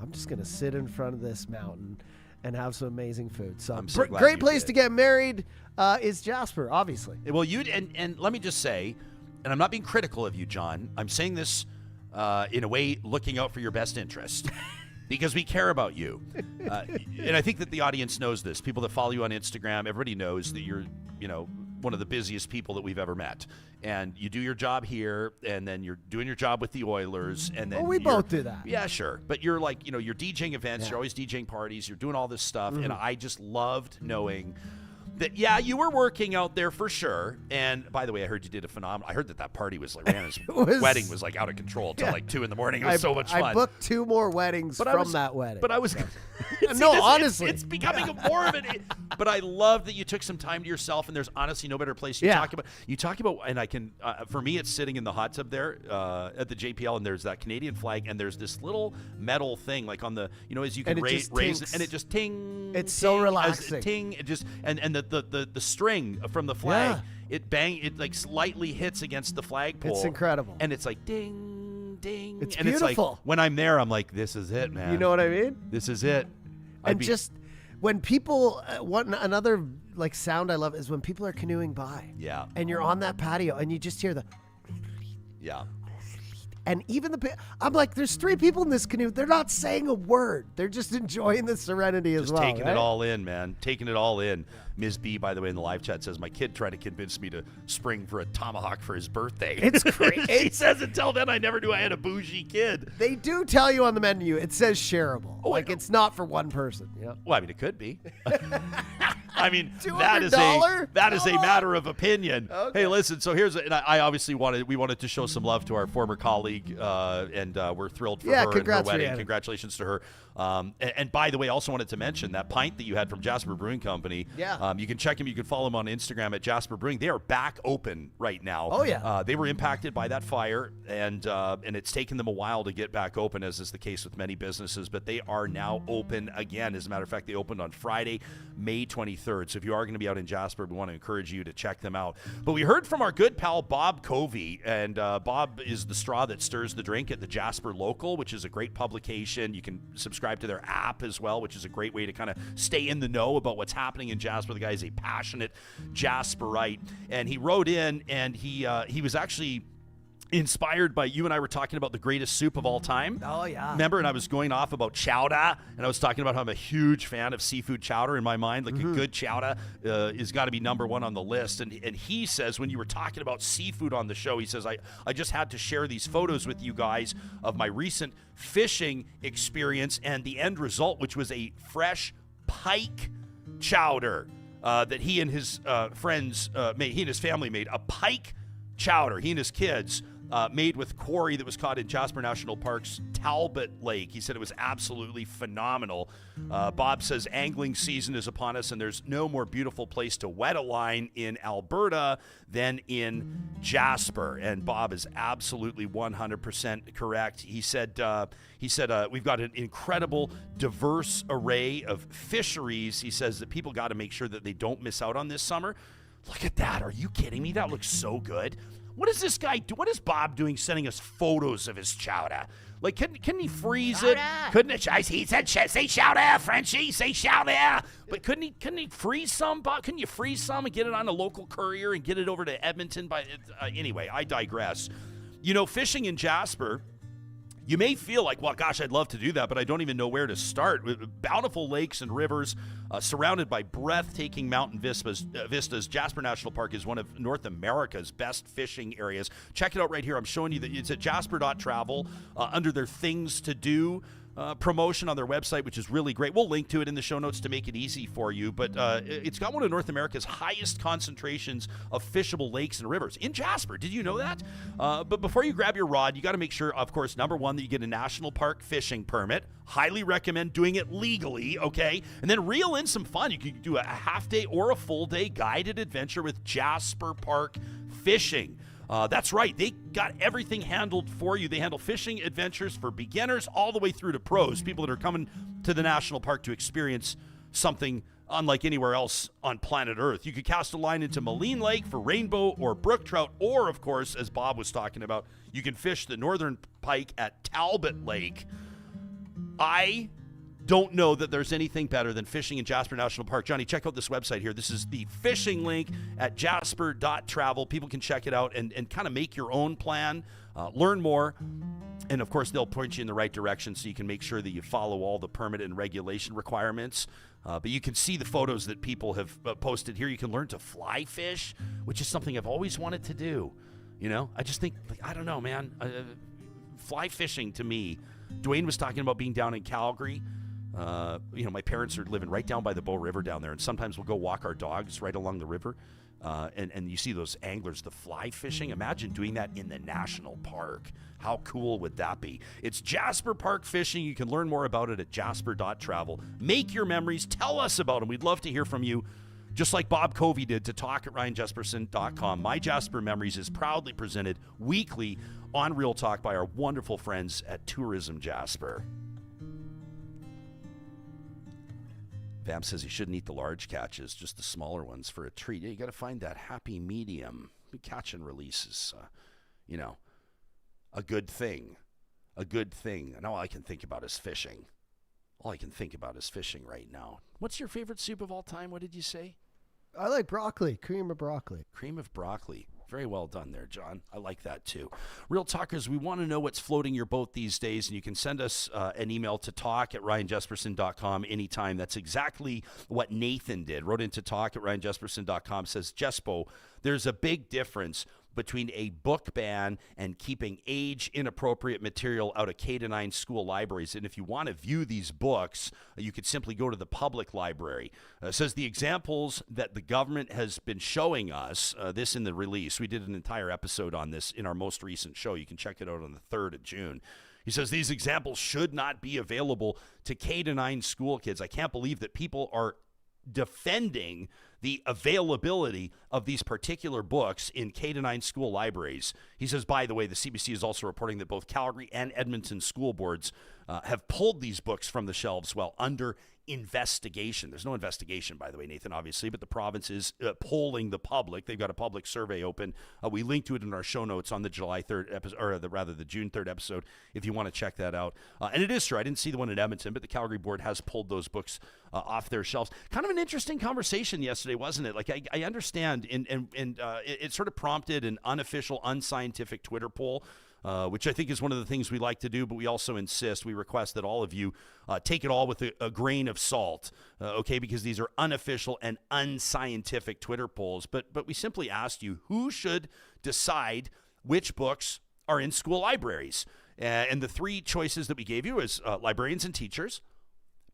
Speaker 4: I'm just going to sit in front of this mountain and have some amazing food. So,
Speaker 3: I'm so glad
Speaker 4: great
Speaker 3: you
Speaker 4: place
Speaker 3: did.
Speaker 4: to get married is Jasper, obviously.
Speaker 3: Well, and let me just say, and I'm not being critical of you, John. I'm saying this in a way looking out for your best interest because we care about you. And I think that the audience knows this. People that follow you on Instagram, everybody knows that you're, one of the busiest people that we've ever met. And you do your job here, and then you're doing your job with the Oilers, and then
Speaker 4: we both do that.
Speaker 3: Yeah, sure. But you're like, you're DJing events,
Speaker 4: Yeah.
Speaker 3: you're always DJing parties, you're doing all this stuff, and I just loved knowing that, yeah, you were working out there for sure. And by the way, I heard you did a phenomenal. I heard that party was like, Rihanna's wedding was like out of control till like 2 a.m. It was so much fun.
Speaker 4: I booked 2 more weddings from that wedding.
Speaker 3: But I was,
Speaker 4: honestly,
Speaker 3: it's becoming more of it. But I love that you took some time to yourself, and there's honestly no better place. You talk about, and I can, for me, it's sitting in the hot tub there at the JPL, and there's that Canadian flag, and there's this little metal thing like on the, as you can raise it, and it just ting.
Speaker 4: It's so relaxing.
Speaker 3: Ting. It just and the string from the flag, it like slightly hits against the flagpole.
Speaker 4: It's incredible.
Speaker 3: And it's like ding, ding.
Speaker 4: It's
Speaker 3: and
Speaker 4: beautiful.
Speaker 3: It's like, when I'm there, I'm like, this is it, man.
Speaker 4: You know what I mean?
Speaker 3: This is it.
Speaker 4: And just when people, another like sound I love is when people are canoeing by.
Speaker 3: Yeah.
Speaker 4: And you're on that patio and you just hear the.
Speaker 3: Yeah.
Speaker 4: And even I'm like, there's 3 people in this canoe. They're not saying a word. They're just enjoying the serenity as well.
Speaker 3: Taking it all in, man. Taking it all in. Ms. B, by the way, in the live chat says, my kid tried to convince me to spring for a tomahawk for his birthday.
Speaker 4: It's great.
Speaker 3: He says, until then, I never knew I had a bougie kid.
Speaker 4: They do tell you on the menu, it says shareable. Like it's not for one person. Yeah.
Speaker 3: Well, I mean, it could be. I mean,
Speaker 4: $200?
Speaker 3: that is a matter of opinion. Okay. Hey, listen. So and I obviously we wanted to show some love to our former colleague, and we're thrilled for her and her wedding.
Speaker 4: Rihanna.
Speaker 3: Congratulations to her. And by the way, also wanted to mention that pint that you had from Jasper Brewing Company.
Speaker 4: Yeah.
Speaker 3: You can check them. You can follow them on Instagram at Jasper Brewing. They are back open right now.
Speaker 4: Oh yeah.
Speaker 3: They were impacted by that fire, and it's taken them a while to get back open, as is the case with many businesses. But they are now open again. As a matter of fact, they opened on Friday, May 23rd. So if you are going to be out in Jasper, we want to encourage you to check them out. But we heard from our good pal Bob Covey, and Bob is the straw that stirs the drink at the Jasper Local, which is a great publication. You can subscribe to their app as well, which is a great way to kind of stay in the know about what's happening in Jasper. The guy is a passionate Jasperite, and he wrote in, and he was actually inspired by you and I were talking about the greatest soup of all time.
Speaker 4: Oh, yeah.
Speaker 3: Remember? And I was going off about chowder, and I was talking about how I'm a huge fan of seafood chowder in my mind. Like a good chowder is got to be number 1 on the list. And he says, when you were talking about seafood on the show, he says, I just had to share these photos with you guys of my recent fishing experience and the end result, which was a fresh pike chowder that he and his friends made. He and his family made a pike chowder. He and his kids made with quarry that was caught in Jasper National Park's Talbot Lake. He said it was absolutely phenomenal. Bob says angling season is upon us, and there's no more beautiful place to wet a line in Alberta than in Jasper. And Bob is absolutely 100% correct. He said we've got an incredible, diverse array of fisheries. He says that people got to make sure that they don't miss out on this summer. Look at that. Are you kidding me? That looks so good. What is this guy do? What is Bob doing sending us photos of his chowder? Like, can he freeze it? Couldn't it? He said, say chowder, Frenchie, say chowder. But couldn't he freeze some, Bob? Couldn't you freeze some and get it on a local courier and get it over to Edmonton? Anyway, I digress. You know, fishing in Jasper, you may feel like, well, gosh, I'd love to do that, but I don't even know where to start. Bountiful lakes and rivers, surrounded by breathtaking mountain vistas. Jasper National Park is one of North America's best fishing areas. Check it out right here. I'm showing you that it's at jasper.travel under their things to do promotion on their website, which is really great. We'll link to it in the show notes to make it easy for you, but it's got one of North America's highest concentrations of fishable lakes and rivers in Jasper. Did you know that? But before you grab your rod, you got to make sure, of course, number one, that you get a national park fishing permit. Highly recommend doing it legally, okay? And then reel in some fun. You can do a half day or a full day guided adventure with Jasper Park Fishing. That's right. They got everything handled for you. They handle fishing adventures for beginners all the way through to pros, people that are coming to the national park to experience something unlike anywhere else on planet Earth. You could cast a line into Maligne Lake for rainbow or brook trout, or, of course, as Bob was talking about, you can fish the northern pike at Talbot Lake. I don't know that there's anything better than fishing in Jasper National Park. Johnny, check out this website here. This is the fishing link at jasper.travel. People can check it out and kind of make your own plan, learn more, and of course they'll point you in the right direction so you can make sure that you follow all the permit and regulation requirements. But you can see the photos that people have posted here. You can learn to fly fish, which is something I've always wanted to do. You know, I just think, I don't know, man. Fly fishing to me. Dwayne was talking about being down in Calgary. My parents are living right down by the Bow River down there, and sometimes we'll go walk our dogs right along the river, and you see those anglers, the fly fishing. Imagine doing that in the national park. How cool would that be? It's Jasper Park Fishing. You can learn more about it at jasper.travel. Make your memories. Tell us about them. We'd love to hear from you, just like Bob Covey did, to talk at ryanjespersen.com. MyJasper Memories is proudly presented weekly on Real Talk by our wonderful friends at Tourism Jasper. Vamp says he shouldn't eat the large catches, just the smaller ones for a treat. Yeah, you got to find that happy medium. Catch and release is, a good thing. A good thing. And all I can think about is fishing. All I can think about is fishing right now. What's your favorite soup of all time? What did you say?
Speaker 4: I like broccoli, cream of broccoli.
Speaker 3: Cream of broccoli. Very well done there, John. I like that too. Real Talkers, we want to know what's floating your boat these days, and you can send us an email to talk@ryanjespersen.com anytime. That's exactly what Nathan did. Wrote into talk@ryanjespersen.com, says, Jespo, there's a big difference between a book ban and keeping age-inappropriate material out of K-9 school libraries. And if you want to view these books, you could simply go to the public library. Says the examples that the government has been showing us, this in the release. We did an entire episode on this in our most recent show. You can check it out on the 3rd of June. He says these examples should not be available to K-9 school kids. I can't believe that people are defending the availability of these particular books in K-9 school libraries. He says, by the way, the CBC is also reporting that both Calgary and Edmonton school boards have pulled these books from the shelves while under investigation. There's no investigation, by the way, Nathan, obviously, but the province is polling the public. They've got a public survey open. We linked to it in our show notes on the July 3rd episode, or the June 3rd episode, if you want to check that out. And it is true. I didn't see the one in Edmonton, but the Calgary board has pulled those books off their shelves. Kind of an interesting conversation yesterday, wasn't it? Like, I understand, and it sort of prompted an unofficial, unscientific Twitter poll, which I think is one of the things we like to do, but we also insist, we request that all of you take it all with a grain of salt, okay, because these are unofficial and unscientific Twitter polls. But we simply asked you, who should decide which books are in school libraries? And the three choices that we gave you is librarians and teachers,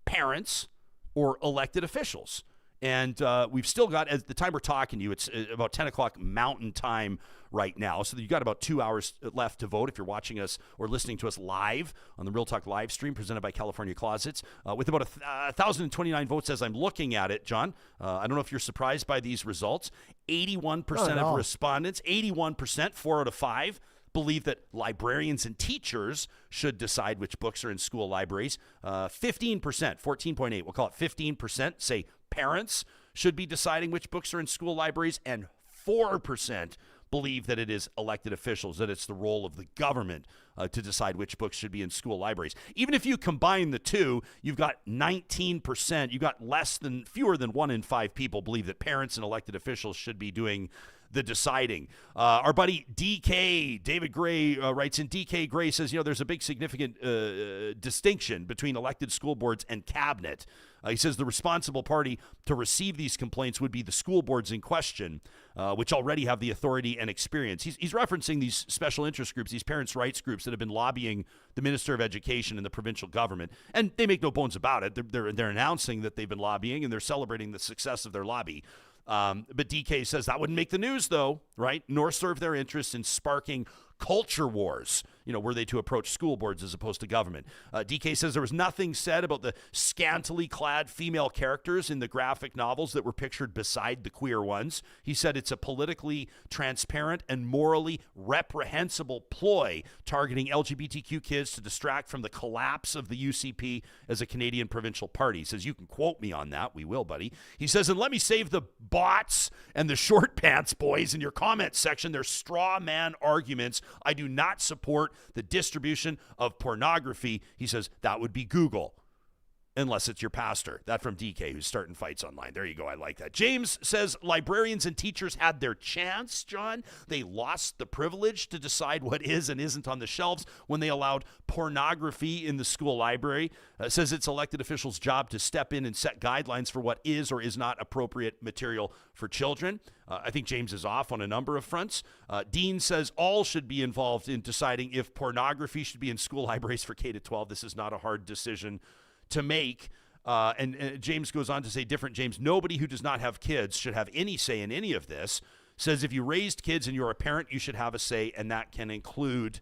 Speaker 3: parents, or elected officials. And we've still got, at the time we're talking to you, it's about 10 o'clock Mountain Time right now. So you've got about 2 hours left to vote if you're watching us or listening to us live on the Real Talk live stream presented by California Closets. With about 1,029 votes as I'm looking at it, John, I don't know if you're surprised by these results. 81% of respondents, 81%, 4 out of 5, believe that librarians and teachers should decide which books are in school libraries. 15%, 14.8, we'll call it 15%, say parents should be deciding which books are in school libraries, and 4% believe that it is elected officials, that it's the role of the government to decide which books should be in school libraries. Even if you combine the two, you've got 19%, you've got fewer than 1 in 5 people believe that parents and elected officials should be doing the deciding. Our buddy DK, David Gray, writes in. DK Gray says, there's a big significant distinction between elected school boards and cabinet. He says the responsible party to receive these complaints would be the school boards in question, which already have the authority and experience. He's referencing these special interest groups, these parents' rights groups that have been lobbying the Minister of Education and the provincial government. And they make no bones about it. They're announcing that they've been lobbying, and they're celebrating the success of their lobby. But DK says that wouldn't make the news, though, right? Nor serve their interests in sparking culture wars, were they to approach school boards as opposed to government. DK says there was nothing said about the scantily clad female characters in the graphic novels that were pictured beside the queer ones. He said it's a politically transparent and morally reprehensible ploy targeting LGBTQ kids to distract from the collapse of the UCP as a Canadian provincial party. He says, you can quote me on that. We will, buddy. He says, and let me save the bots and the short pants boys in your comment section their straw man arguments. I do not support the distribution of pornography. He says that would be Google, unless it's your pastor. That from DK, who's starting fights online. There you go. I like that. James says librarians and teachers had their chance, John. They lost the privilege to decide what is and isn't on the shelves when they allowed pornography in the school library. Says it's elected officials' job to step in and set guidelines for what is or is not appropriate material for children. I think James is off on a number of fronts. Dean says all should be involved in deciding if pornography should be in school libraries for K-12. This is not a hard decision to make. And James goes on to say, different James, nobody who does not have kids should have any say in any of this. Says if you raised kids and you're a parent, you should have a say, and that can include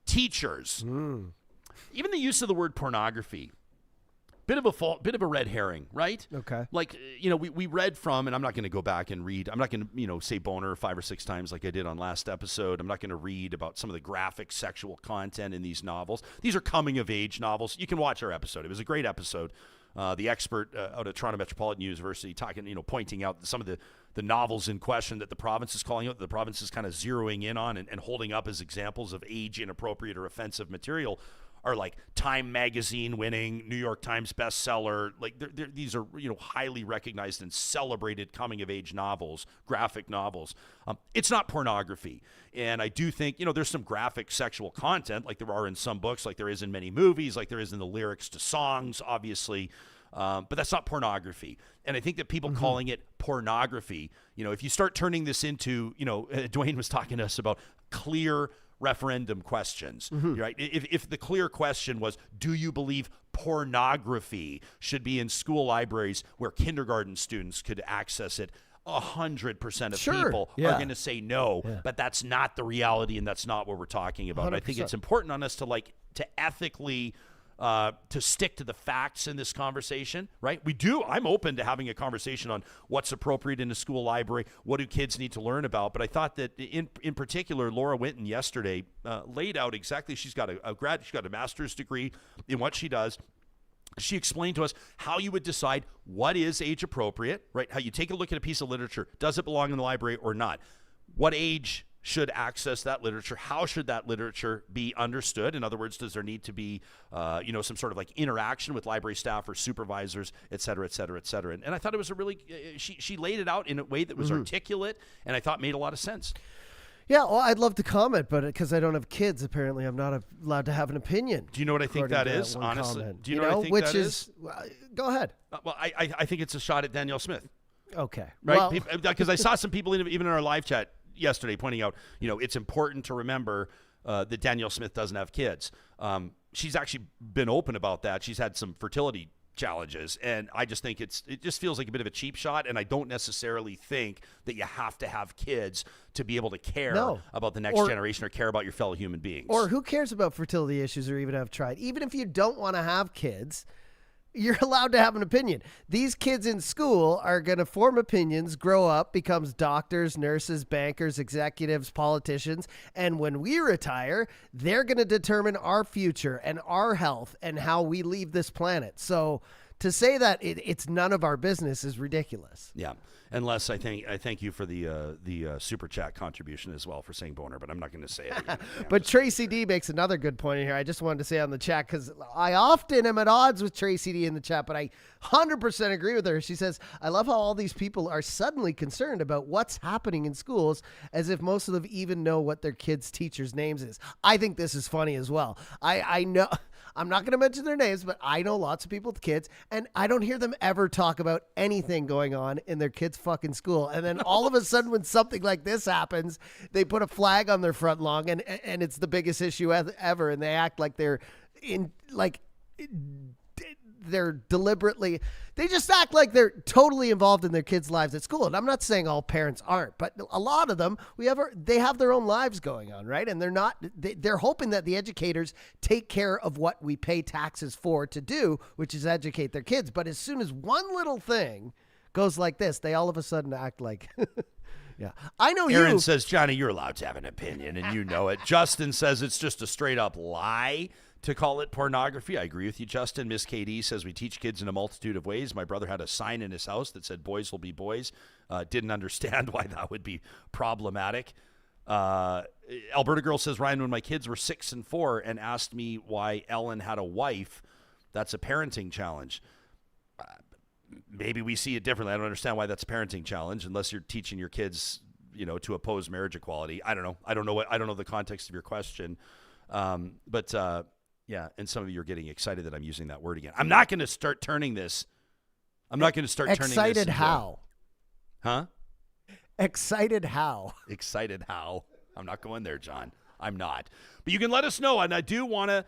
Speaker 3: teachers. Even the use of the word pornography, bit of a red herring, right?
Speaker 4: Okay.
Speaker 3: Like, we read from, and I'm not going to go back and read. I'm not going to, say boner 5 or 6 times like I did on last episode. I'm not going to read about some of the graphic sexual content in these novels. These are coming-of-age novels. You can watch our episode. It was a great episode. The expert out of Toronto Metropolitan University talking, pointing out some of the novels in question that the province is calling out, that the province is kind of zeroing in on and holding up as examples of age-inappropriate or offensive material are like Time Magazine winning, New York Times bestseller. Like these are, highly recognized and celebrated coming-of-age novels, graphic novels. It's not pornography. And I do think, there's some graphic sexual content like there are in some books, like there is in many movies, like there is in the lyrics to songs, obviously. But that's not pornography. And I think that people calling it pornography, if you start turning this into, Dwayne was talking to us about clear referendum questions, right? If the clear question was, do you believe pornography should be in school libraries where kindergarten students could access it? 100% of people are going to say no, but that's not the reality, and that's not what we're talking about. 100%. I think it's important on us to ethically to stick to the facts in this conversation, right? I'm open to having a conversation on what's appropriate in a school library, what do kids need to learn about, but I thought that in particular, Laura Winton yesterday laid out exactly, she's got a master's degree in what she does. She explained to us how you would decide what is age appropriate, right? How you take a look at a piece of literature. Does it belong in the library or not? What age should access that literature? How should that literature be understood? In other words, does there need to be, some sort of interaction with library staff or supervisors, et cetera, et cetera, et cetera? And I thought it was a really, she laid it out in a way that was articulate and I thought made a lot of sense.
Speaker 4: Yeah, well, I'd love to comment, but because I don't have kids, apparently I'm not allowed to have an opinion.
Speaker 3: Do you know what I think that is, honestly?
Speaker 4: Comment.
Speaker 3: Do you know what I think that is?
Speaker 4: Go ahead.
Speaker 3: Well, I think it's a shot at Danielle Smith.
Speaker 4: Okay.
Speaker 3: Right? Because I saw some people even in our live chat yesterday pointing out, it's important to remember that Danielle Smith doesn't have kids. She's actually been open about that. She's had some fertility challenges, and I just think it just feels like a bit of a cheap shot, and I don't necessarily think that you have to have kids to be able to care about the next generation or care about your fellow human beings.
Speaker 4: Or who cares about fertility issues or even have tried? Even if you don't want to have kids, you're allowed to have an opinion. These kids in school are going to form opinions, grow up, becomes doctors, nurses, bankers, executives, politicians. And when we retire, they're going to determine our future and our health and how we leave this planet. So to say that it's none of our business is ridiculous.
Speaker 3: Yeah. Unless I thank you for the super chat contribution as well for saying boner, but I'm not going to say it again.
Speaker 4: But Tracy D makes another good point in here. I just wanted to say on the chat, because I often am at odds with Tracy D in the chat, but I 100% agree with her. She says, I love how all these people are suddenly concerned about what's happening in schools, as if most of them even know what their kids' teachers' names is. I think this is funny as well. I know... I'm not going to mention their names, but I know lots of people with kids, and I don't hear them ever talk about anything going on in their kids' fucking school. And then all of a sudden, when something like this happens, they put a flag on their front lawn, and it's the biggest issue ever, and they act like they're deliberately, they just act like they're totally involved in their kids' lives at school. And I'm not saying all parents aren't, but a lot of them, they have their own lives going on, right? And they're hoping that the educators take care of what we pay taxes for to do, which is educate their kids. But as soon as one little thing goes like this, they all of a sudden act like, yeah. I know
Speaker 3: Aaron says, Johnny, you're allowed to have an opinion, and you know it. Justin says it's just a straight up lie to call it pornography. I agree with you, Justin. Miss KD says we teach kids in a multitude of ways. My brother had a sign in his house that said boys will be boys. Didn't understand why that would be problematic. Alberta Girl says, Ryan, when my kids were 6 and 4 and asked me why Ellen had a wife, that's a parenting challenge. Maybe we see it differently. I don't understand why that's a parenting challenge unless you're teaching your kids, to oppose marriage equality. I don't know. I don't know the context of your question. Yeah, and some of you are getting excited that I'm using that word again. I'm not going to start turning this.
Speaker 4: Excited how?
Speaker 3: Huh?
Speaker 4: Excited how?
Speaker 3: Excited how? I'm not going there, John. I'm not. But you can let us know, and I do want to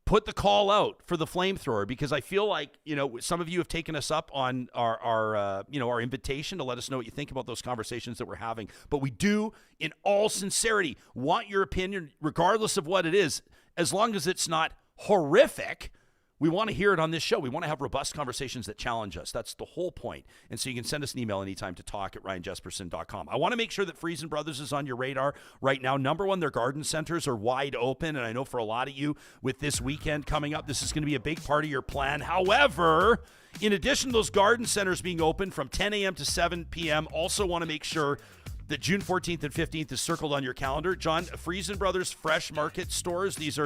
Speaker 3: put the call out for the flamethrower, because I feel like, some of you have taken us up on our invitation to let us know what you think about those conversations that we're having. But we do, in all sincerity, want your opinion, regardless of what it is, as long as it's not horrific. We want to hear it on this show. We want to have robust conversations that challenge us. That's the whole point. And so you can send us an email anytime to talk@ryanjespersen.com. I want to make sure that Friesen Brothers is on your radar right now. Number one, their garden centers are wide open. And I know for a lot of you, with this weekend coming up, this is going to be a big part of your plan. However, in addition to those garden centers being open from 10 a.m. to 7 p.m., also want to make sure that June 14th and 15th is circled on your calendar. John, Friesen Brothers Fresh Market Stores, these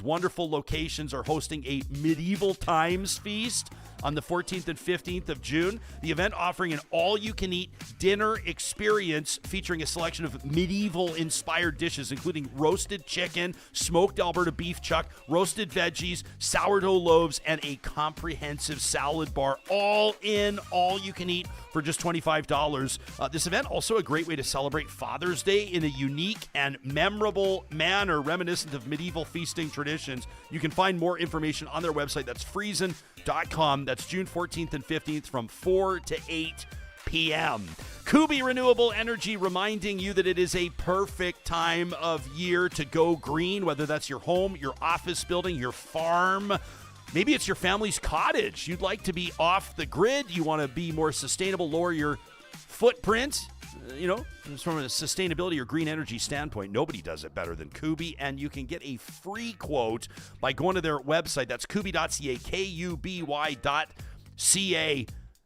Speaker 3: wonderful locations are hosting a medieval times feast on the 14th and 15th of June. The event offering an all-you-can-eat dinner experience featuring a selection of medieval-inspired dishes, including roasted chicken, smoked Alberta beef chuck, roasted veggies, sourdough loaves, and a comprehensive salad bar, all you can eat for just $25. This event also a great way to celebrate Father's Day in a unique and memorable manner reminiscent of medieval feasting traditions. You can find more information on their website. That's friesen.com. That's June 14th and 15th from 4 to 8 p.m. Kubi Renewable Energy reminding you that it is a perfect time of year to go green, whether that's your home, your office building, your farm. Maybe it's your family's cottage. You'd like to be off the grid. You want to be more sustainable, lower your footprint. From a sustainability or green energy standpoint, nobody does it better than Kubi, and you can get a free quote by going to their website. That's kubi.ca, KUBY.ca.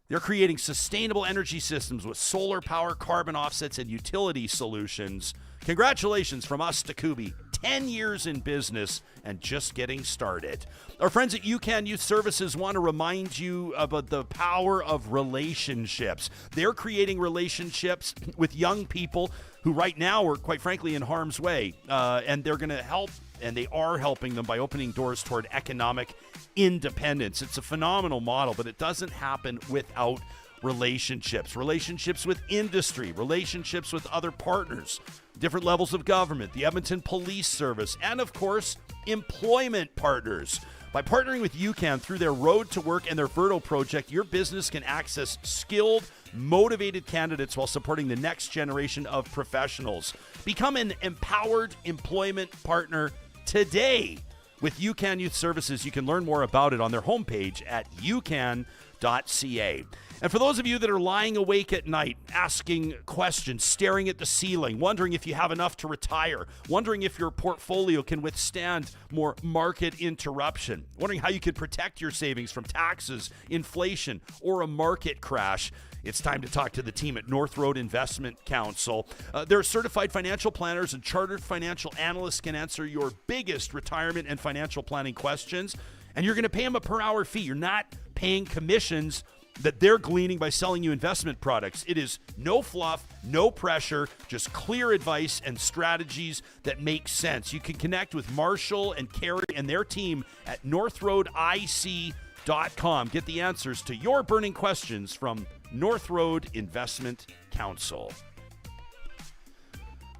Speaker 3: They're creating sustainable energy systems with solar power, carbon offsets, and utility solutions. Congratulations from us to Kubi. 10 years in business and just getting started. Our friends at UCAN Youth Services want to remind you about the power of relationships. They're creating relationships with young people who right now are, quite frankly, in harm's way. And they're going to help, and they are helping them by opening doors toward economic independence. It's a phenomenal model, but it doesn't happen without relationships with industry, relationships with other partners, different levels of government, the Edmonton Police Service, and of course, employment partners. By partnering with UCAN through their Road to Work and their Verto project, your business can access skilled, motivated candidates while supporting the next generation of professionals. Become an empowered employment partner today with UCAN Youth Services. You can learn more about it on their homepage at ucan.ca. .ca. And for those of you that are lying awake at night, asking questions, staring at the ceiling, wondering if you have enough to retire, wondering if your portfolio can withstand more market interruption, wondering how you could protect your savings from taxes, inflation, or a market crash, it's time to talk to the team at North Road Investment Council. Their certified financial planners and chartered financial analysts can answer your biggest retirement and financial planning questions, and you're going to pay them a per hour fee. You're not paying commissions that they're gleaning by selling you investment products. It is no fluff, no pressure, just clear advice and strategies that make sense. You can connect with Marshall and Carrie and their team at northroadic.com. Get the answers to your burning questions from North Road Investment Council.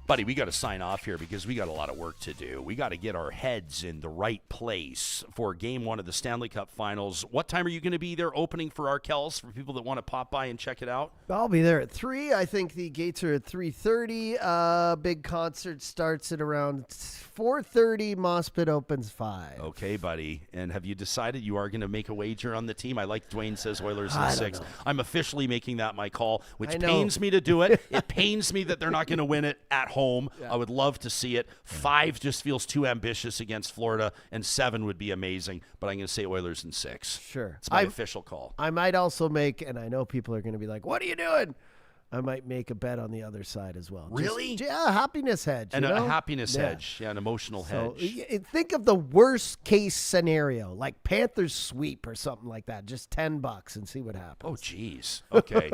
Speaker 3: Buddy, we got to sign off here because we got a lot of work to do. We got to get our heads in the right place for Game 1 of the Stanley Cup Finals. What time are you going to be there opening for Arkells for people that want to pop by and check it out?
Speaker 4: I'll be there at 3. I think the gates are at 3:30. Big concert starts at around 4:30. Moss Pit opens 5.
Speaker 3: Okay, buddy. And have you decided you are going to make a wager on the team? I like Dwayne says Oilers in 6. I'm officially making that my call, which pains me to do it. It pains me that they're not going to win it at home. Yeah. I would love to see it. 5 just feels too ambitious against Florida, and 7 would be amazing. But I'm going to say Oilers in 6.
Speaker 4: Sure.
Speaker 3: It's my official call.
Speaker 4: I might also make, and I know people are going to be like, what are you doing? I might make a bet on the other side as well.
Speaker 3: Really?
Speaker 4: Yeah, happiness hedge.
Speaker 3: And a happiness hedge. Yeah, an emotional hedge.
Speaker 4: Think of the worst case scenario, like Panthers sweep or something like that. Just $10 and see what happens.
Speaker 3: Oh, geez. Okay.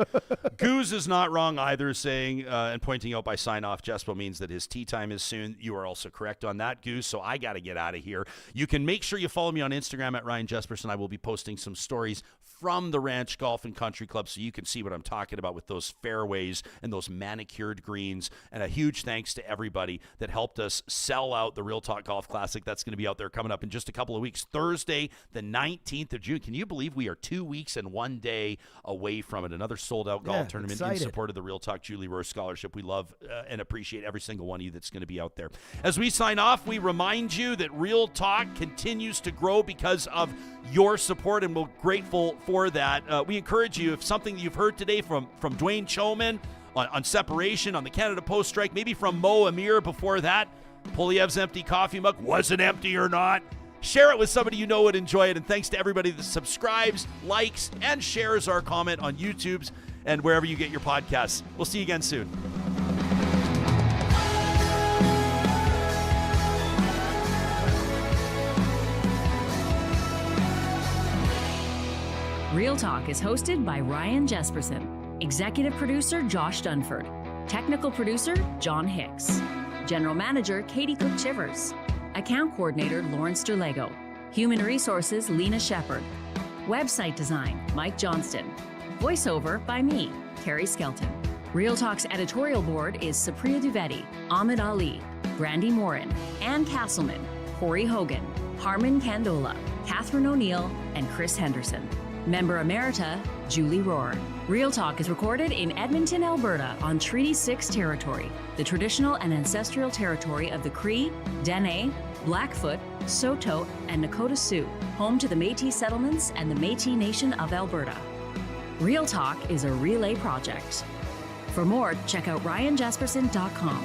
Speaker 3: Goose is not wrong either, saying and pointing out by sign off, Jespo means that his tea time is soon. You are also correct on that, Goose. So I got to get out of here. You can make sure you follow me on Instagram at Ryan Jespersen. I will be posting some stories from the Ranch Golf and Country Club so you can see what I'm talking about with those fairways and those manicured greens. And a huge thanks to everybody that helped us sell out the Real Talk Golf Classic. That's going to be out there coming up in just a couple of weeks. Thursday, the 19th of June. Can you believe we are 2 weeks and 1 day away from it? Another sold-out golf tournament in support of the Real Talk Julie Rohr Scholarship. We love and appreciate every single one of you that's going to be out there. As we sign off, we remind you that Real Talk continues to grow because of your support, and we're grateful for that. We encourage you, if something you've heard today from Dwayne Chomyn on separation, on the Canada Post strike, maybe from Mo Amir before that, Poilievre's empty coffee mug, was it empty or not? Share it with somebody you know would enjoy it, and thanks to everybody that subscribes, likes, and shares our comment on YouTube and wherever you get your podcasts. We'll see you again soon.
Speaker 2: Real Talk is hosted by Ryan Jespersen, executive producer Josh Dunford, technical producer John Hicks, general manager Katie Cook-Chivers, account coordinator Lawrence Derlego, human resources Lena Shepard, website design Mike Johnston, voiceover by me, Carrie Skelton. Real Talk's editorial board is Supriya Dwivedi, Ahmed Ali, Brandy Morin, Ann Castleman, Corey Hogan, Harmon Candola, Catherine O'Neill, and Chris Henderson. Member Emerita, Julie Rohr. Real Talk is recorded in Edmonton, Alberta on Treaty 6 territory, the traditional and ancestral territory of the Cree, Dene, Blackfoot, Saulteaux, and Nakota Sioux, home to the Métis settlements and the Métis Nation of Alberta. Real Talk is a relay project. For more, check out ryanjespersen.com.